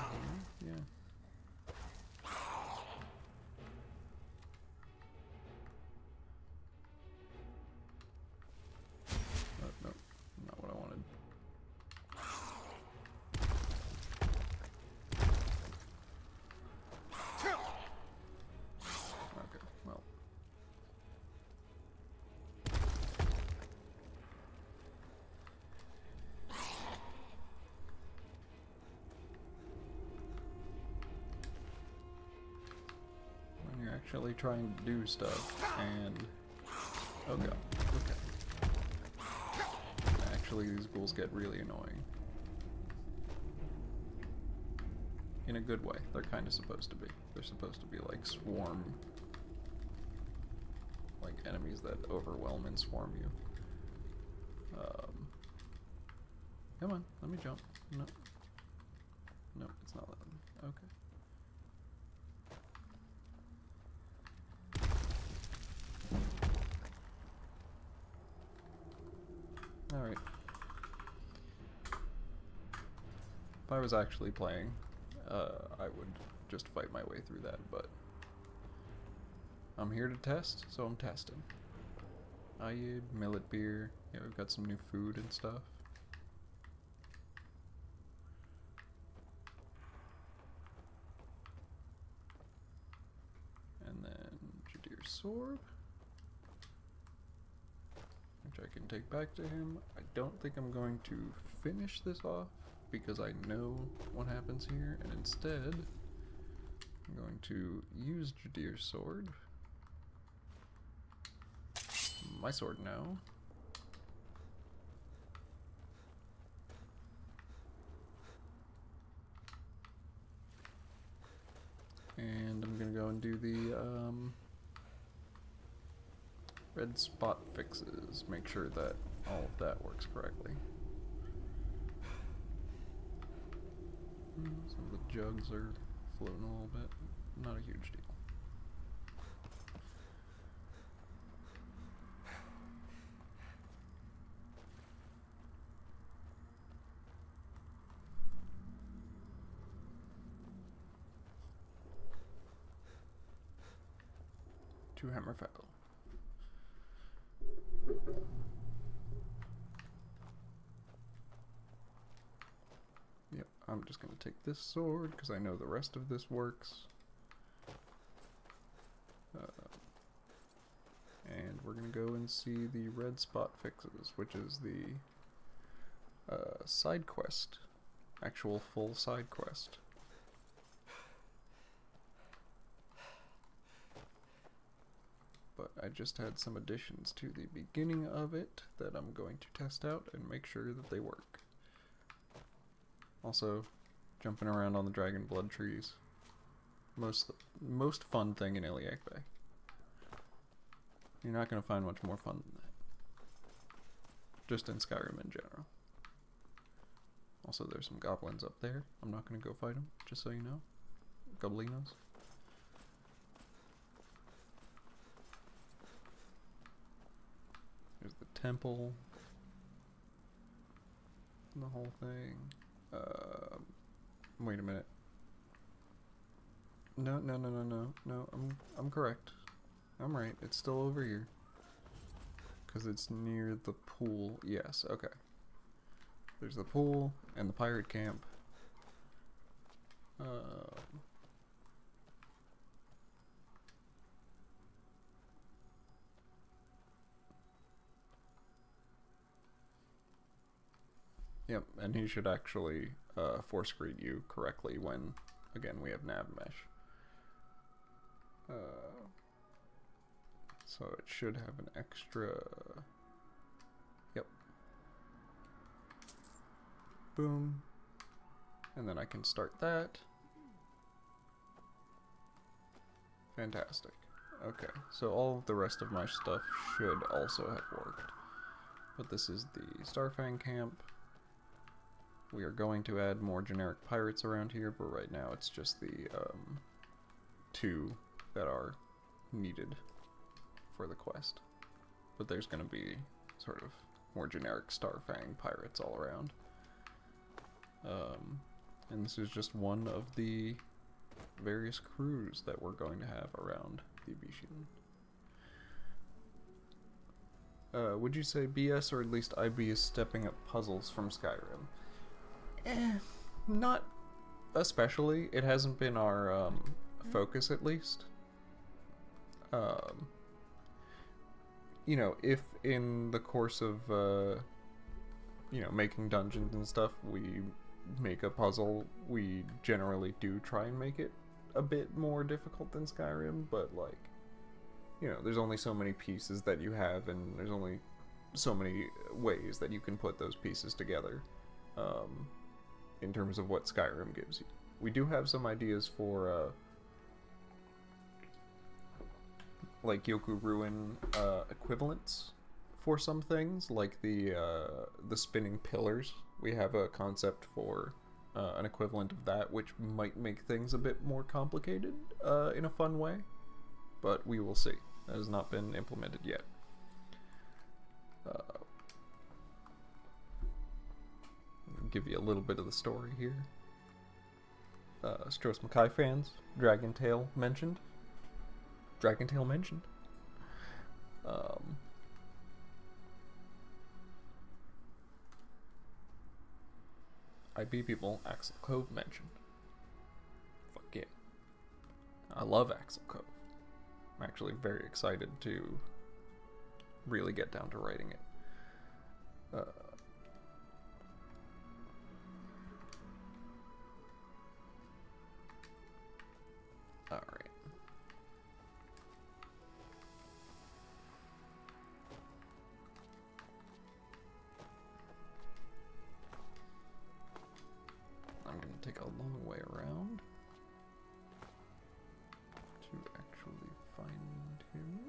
here? Yeah. Oh, no, not what I wanted. Okay, well. When you're actually trying to do stuff and... Oh god, okay. Actually, these ghouls get really annoying. In a good way. They're kind of supposed to be. They're supposed to be like swarm... like enemies that overwhelm and swarm you. Come on, let me jump. No. No, it's not letting me. Okay. Alright. If I was actually playing, I would just fight my way through that, but I'm here to test, so I'm testing. Ayid, millet beer. Yeah, we've got some new food and stuff. And then Jadir's sword, which I can take back to him. I don't think I'm going to finish this off because I know what happens here, and instead I'm going to use Jadir's sword. My sword now. And I'm gonna go and do the Red spot fixes. Make sure that all of that works correctly. Some of the jugs are floating a little bit. Not a huge deal. Two hammerfell. Yep, I'm just gonna take this sword because I know the rest of this works. And we're gonna go and see the red spot fixes, which is the side quest, actual full side quest. But I just had some additions to the beginning of it that I'm going to test out and make sure that they work. Also, jumping around on the dragon blood trees. Most fun thing in Iliac Bay. You're not going to find much more fun than that. Just in Skyrim in general. Also, there's some goblins up there. I'm not going to go fight them, just so you know. Goblinos. There's the temple. And the whole thing. Wait a minute. No, I'm correct. I'm right. It's still over here. Because it's near the pool. Yes, okay. There's the pool and the pirate camp. Yep, and he should actually force greet you correctly when, again, we have nav mesh. So it should have an extra... Yep. Boom. And then I can start that. Fantastic. Okay, so all of the rest of my stuff should also have worked. But this is the Starfang camp. We are going to add more generic pirates around here, but right now it's just the two that are needed for the quest. But there's going to be sort of more generic Starfang pirates all around. And this is just one of the various crews that we're going to have around the Abecean. Would you say BS or at least IB is stepping up puzzles from Skyrim? Not especially. It hasn't been our focus, at least. You know, if in the course of you know, making dungeons and stuff, we make a puzzle, we generally do try and make it a bit more difficult than Skyrim, but like, you know, there's only so many pieces that you have, and there's only so many ways that you can put those pieces together. In terms of what Skyrim gives you. We do have some ideas for like Yoku Ruin equivalents for some things, like the spinning pillars. We have a concept for an equivalent of that, which might make things a bit more complicated in a fun way, but we will see. That has not been implemented yet. Give you a little bit of the story here. Stros Mackay fans, Dragon Tail mentioned. IB people, Axel Cove mentioned. Fuck yeah. I love Axel Cove. I'm actually very excited to really get down to writing it. Alright. I'm going to take a long way around to actually find him.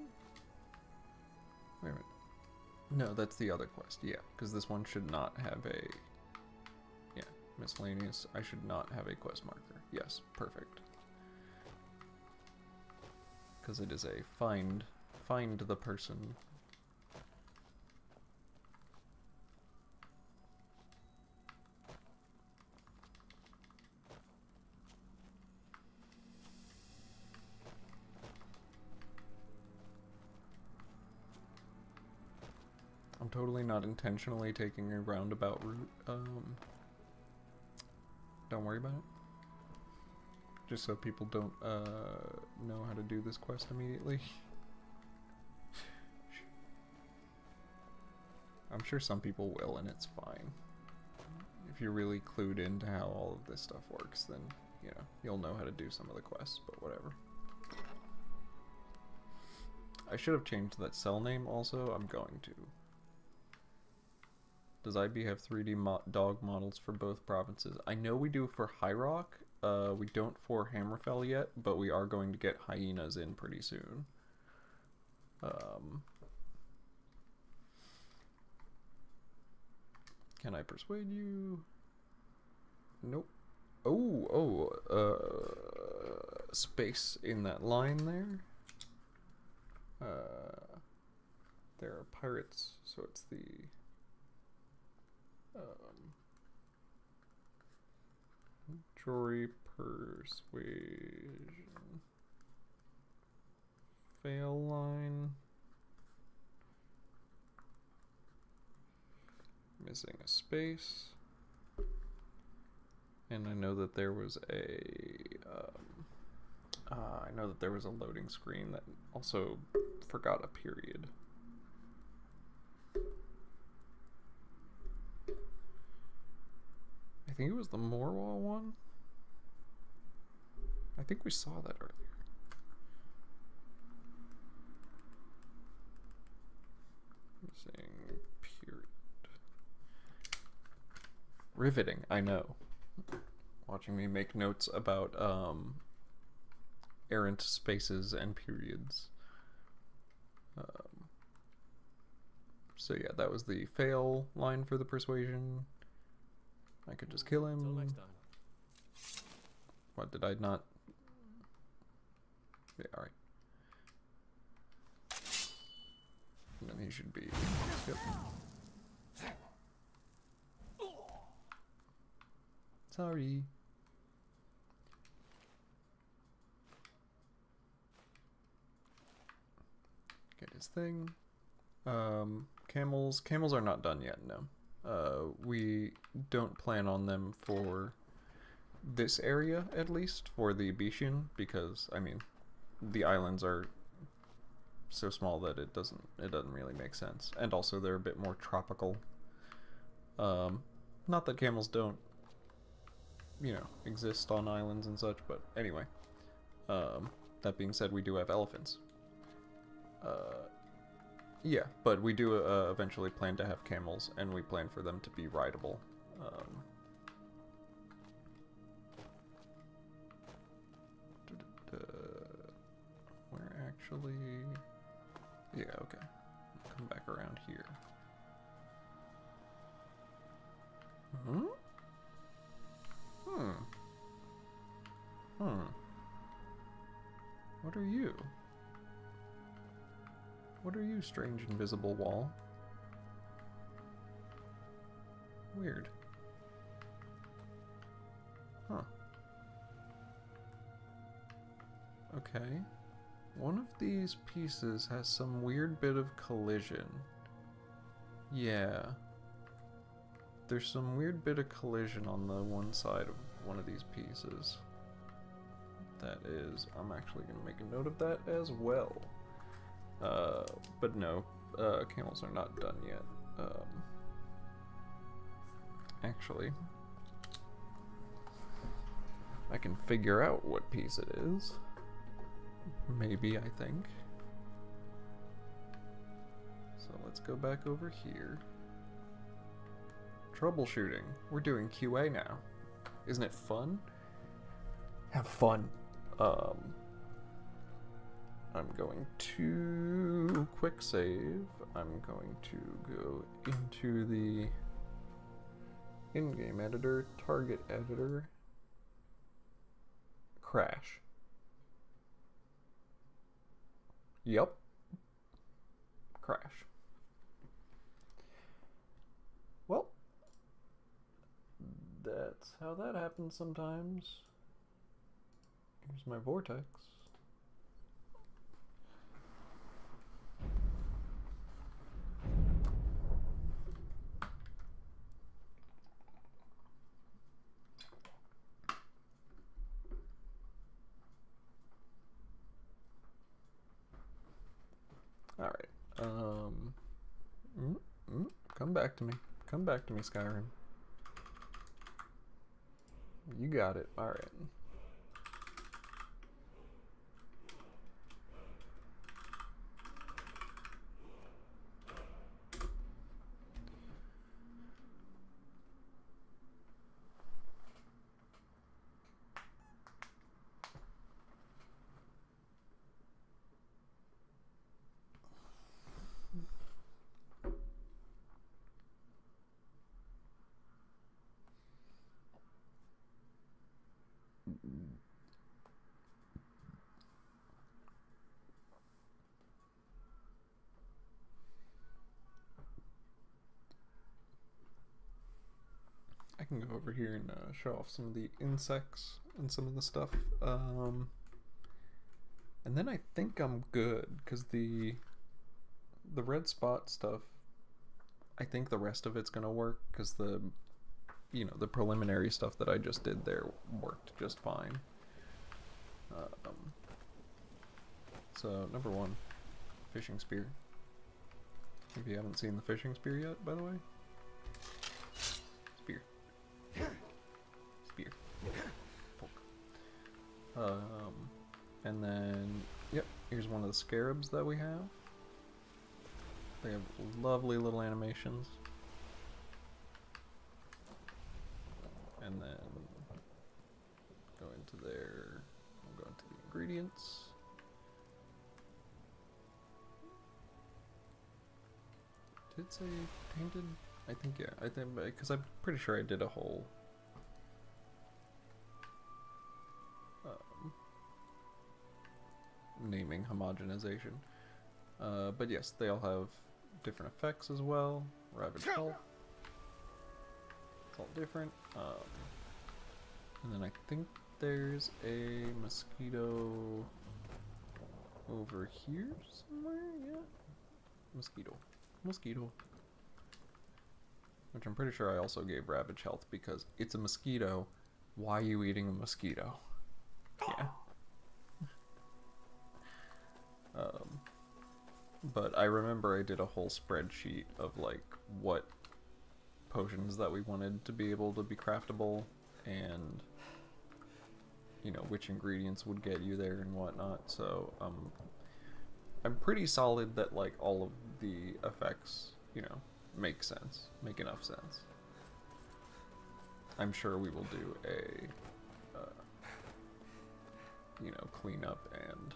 No, that's the other quest, yeah. Because this one should not have a... Yeah, miscellaneous. I should not have a quest marker. Yes, perfect. Because it is a find the person. I'm totally not intentionally taking a roundabout route. Don't worry about it. Just so people don't know how to do this quest immediately. I'm sure some people will, and it's fine. If you're really clued into how all of this stuff works, then, you know, you'll know how to do some of the quests, but whatever. I should have changed that cell name also. I'm going to. Does IB have 3D dog models for both provinces? I know we do for High Rock. We don't for Hammerfell yet, but we are going to get hyenas in pretty soon. Can I persuade you? Nope. Space in that line there. There are pirates, so it's the... Jory persuasion fail line, missing a space, and I know that there was a loading screen that also forgot a period. I think it was the Morwall one. I think we saw that earlier. Missing period. Riveting, I know. Watching me make notes about errant spaces and periods. So yeah, that was the fail line for the persuasion. I could just kill him. Until next time. What, did I not? Yeah, alright. And then he should be... Yep. Sorry. Get his thing. Camels are not done yet, no. We don't plan on them for this area, at least, for the Abecean, because, I mean, the islands are so small that it doesn't really make sense. And also they're a bit more tropical. Not that camels don't, you know, exist on islands and such, but anyway. That being said, we do have elephants. Yeah, but we do eventually plan to have camels, and we plan for them to be rideable. Where actually... Yeah, okay. Come back around here. What are you? What are you, strange invisible wall? Weird. Huh. Okay. One of these pieces has some weird bit of collision. Yeah. There's some weird bit of collision on the one side of one of these pieces. That is, I'm actually going to make a note of that as well. But no, camels are not done yet. Actually, I can figure out what piece it is. Maybe, I think. So let's go back over here. Troubleshooting. We're doing QA now. Isn't it fun? Have fun. I'm going to quick save. I'm going to go into the in-game editor, target editor, crash. Yup. Crash. Well, that's how that happens sometimes. Here's my vortex. Alright, come back to me. Come back to me, Skyrim. You got it. Alright. I can go over here and show off some of the insects and some of the stuff. And then I think I'm good, because the red spot stuff, I think the rest of it's gonna work, because the preliminary stuff that I just did there worked just fine. So number one, fishing spear. If you haven't seen the fishing spear yet, by the way. Spear. Spear. Poke. And then, yep, here's one of the scarabs that we have. They have lovely little animations. And then go into there, I'll go into the ingredients. Did it say painted? I think, yeah, I think, because I'm pretty sure I did a whole naming homogenization. But yes, they all have different effects as well. Ravage health. It's all different. And then I think there's a mosquito over here somewhere, yeah? Mosquito. Mosquito. Which I'm pretty sure I also gave Ravage health because it's a mosquito. Why are you eating a mosquito? Yeah. But I remember I did a whole spreadsheet of like what potions that we wanted to be able to be craftable and which ingredients would get you there and whatnot. So I'm pretty solid that like all of the effects make sense, make enough sense. I'm sure we will do a cleanup and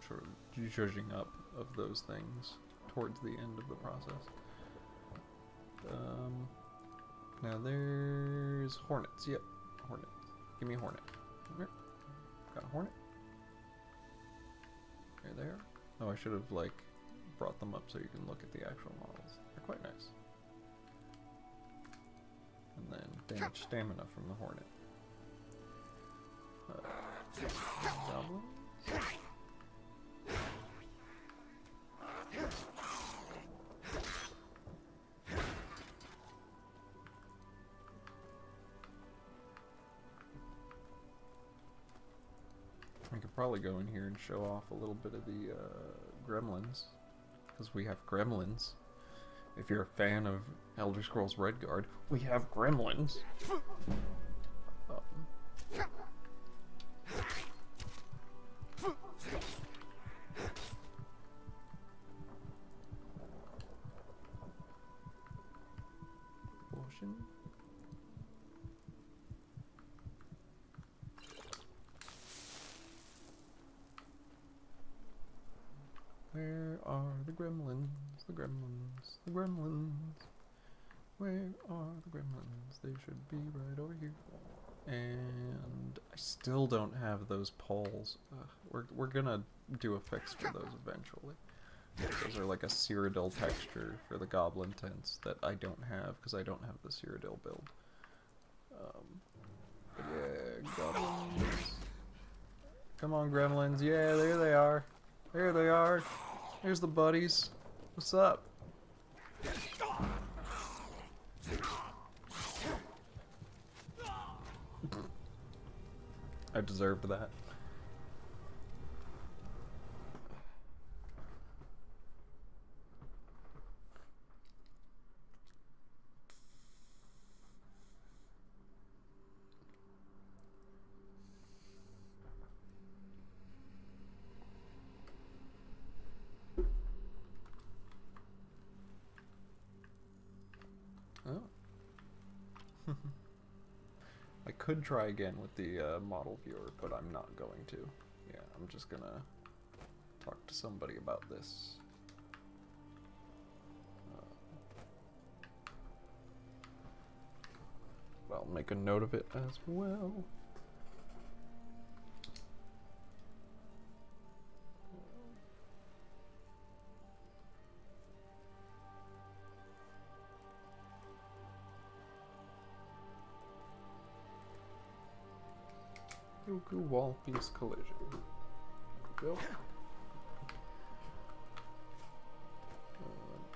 sort of judging up of those things towards the end of the process. Now there's hornets. Yep, hornet. Give me a hornet. Come here. Got a hornet. There. Oh, I should have like brought them up so you can look at the actual models. They're quite nice. And then damage stamina from the hornet. Goblins. I could probably go in here and show off a little bit of the gremlins, because we have gremlins. If you're a fan of Elder Scrolls Redguard, we have gremlins. the gremlins? The gremlins, the gremlins. Where are the gremlins? They should be right over here. And I still don't have those poles. We're gonna do a fix for those eventually. Those are like a Cyrodiil texture for the goblin tents that I don't have because I don't have the Cyrodiil build. But yeah, goblins. Come on, gremlins. Yeah, there they are. There they are. Here's the buddies. What's up? I deserved that. Oh. I could try again with the model viewer, but I'm not going to. Yeah, I'm just gonna talk to somebody about this. I'll make a note of it as well. Yoku wall piece collision. There we go.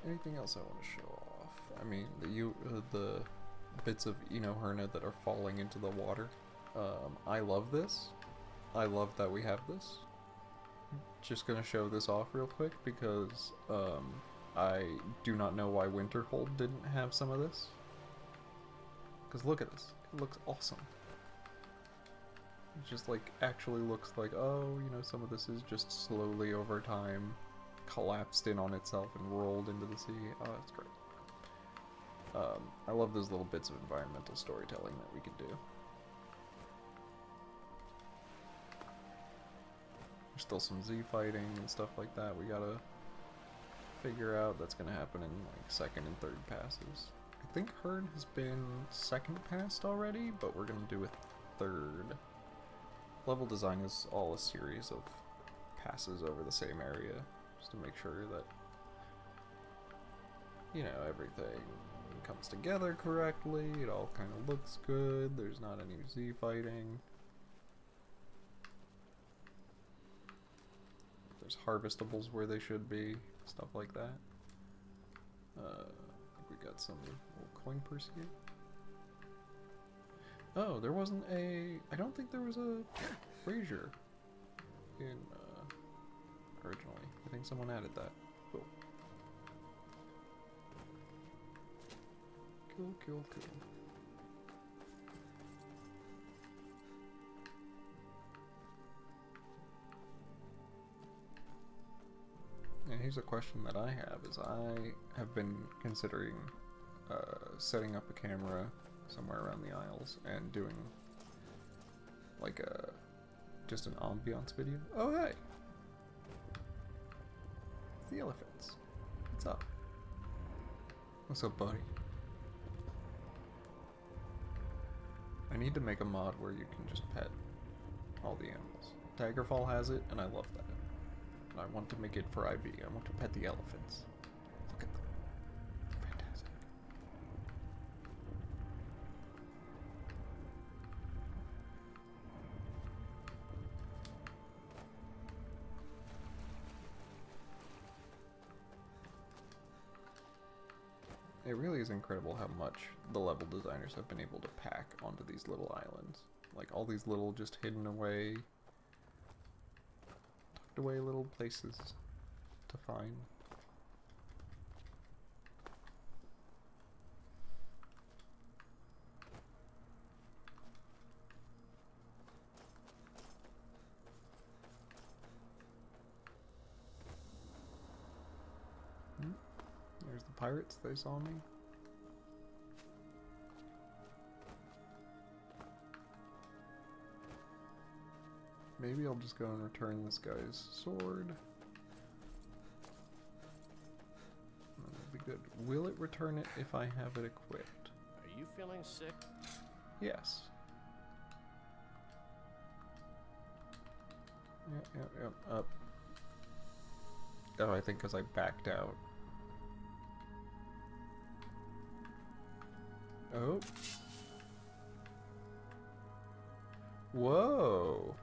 Anything else I want to show off? I mean, the bits of Herne that are falling into the water. I love this. I love that we have this. Just gonna show this off real quick because I do not know why Winterhold didn't have some of this. Because look at this. It looks awesome. It just like actually looks like, oh, some of this is just slowly over time collapsed in on itself and rolled into the sea. Oh, that's great. I love those little bits of environmental storytelling that we can do. There's still some Z fighting and stuff like that we gotta figure out. That's gonna happen in like second and third passes. I think Herne has been second passed already, but we're gonna do a third. Level design is all a series of passes over the same area, just to make sure that, everything comes together correctly, it all kind of looks good, there's not any Z fighting. There's harvestables where they should be, stuff like that. I think we got some little coin purse here. Oh, there wasn't I don't think there was a brazier in, originally. I think someone added that. Cool. Cool. And here's a question that I have, is I have been considering setting up a camera somewhere around the Isles and doing like just an ambiance video. Oh hey! It's the elephants. What's up? What's up, buddy? I need to make a mod where you can just pet all the animals. Tigerfall has it, and I love that. And I want to make it for IB. I want to pet the elephants. Look at them. They're fantastic. It really is incredible how much the level designers have been able to pack onto these little islands. Like all these little just hidden away, tucked away little places to find. There's the pirates, they saw me. Maybe I'll just go and return this guy's sword. Good. Will it return it if I have it equipped? Are you feeling sick? Yes. Yep. Up. Oh, I think because I backed out. Oh. Whoa.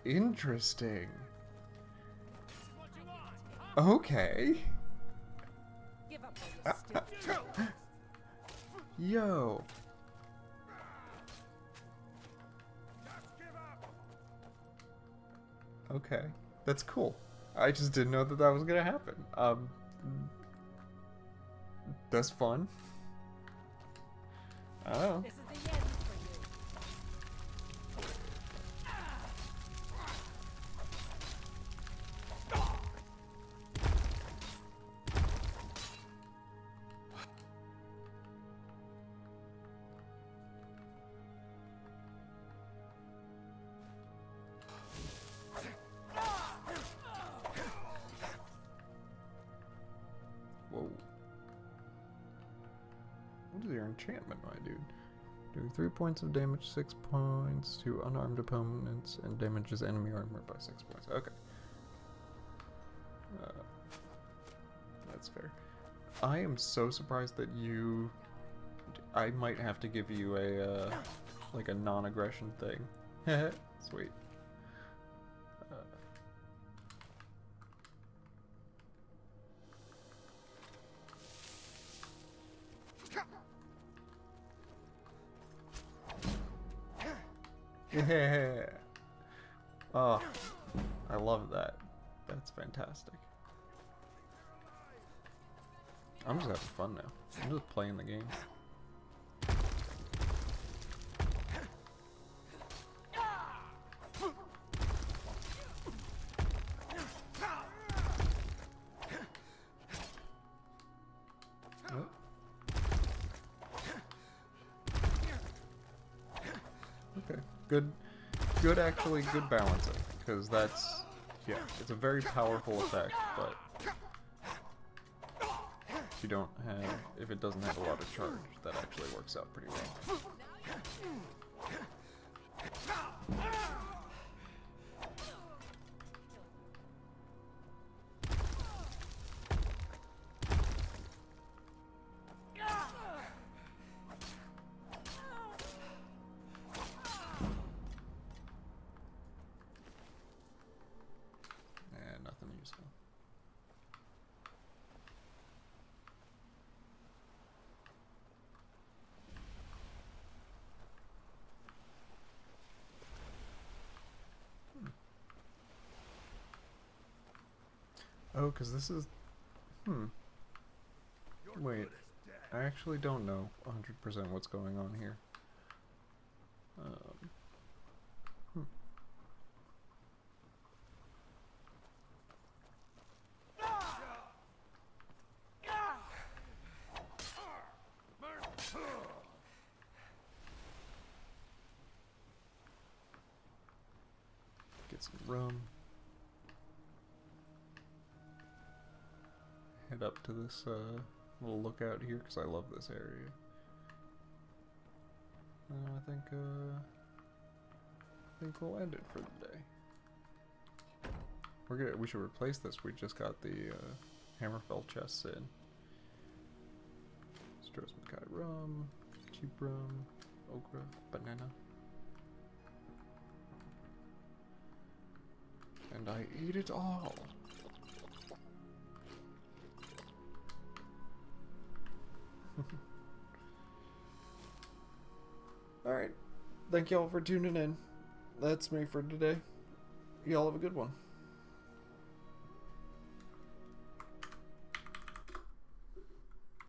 Interesting. Okay. Give up while you still can. Yo. Okay. That's cool. I just didn't know that that was gonna happen. That's fun. I don't know. This is the end for you. Whoa. What is your enchantment, my dude? Doing 3 points of damage, 6 points to unarmed opponents, and damages enemy armor by 6 points. Okay. That's fair. I am so surprised that you... I might have to give you a, like a non-aggression thing. Sweet. Yeah. Oh, I love that. That's fantastic. I'm just having fun now. I'm just playing the game. Oh. Okay, good actually, good balancing, because that's, yeah, it's a very powerful effect, but if you don't have, if it doesn't have a lot of charge, that actually works out pretty well. Nothing useful. Oh, because this is... Wait. I actually don't know 100% what's going on here. Get some rum. Head up to this little lookout here because I love this area. I think we'll end it for the day. We should replace this. We just got the Hammerfell chests in. Strosmakai rum, cheap rum, okra, banana. And I ate it all. Alright. Thank y'all for tuning in. That's me for today. Y'all have a good one.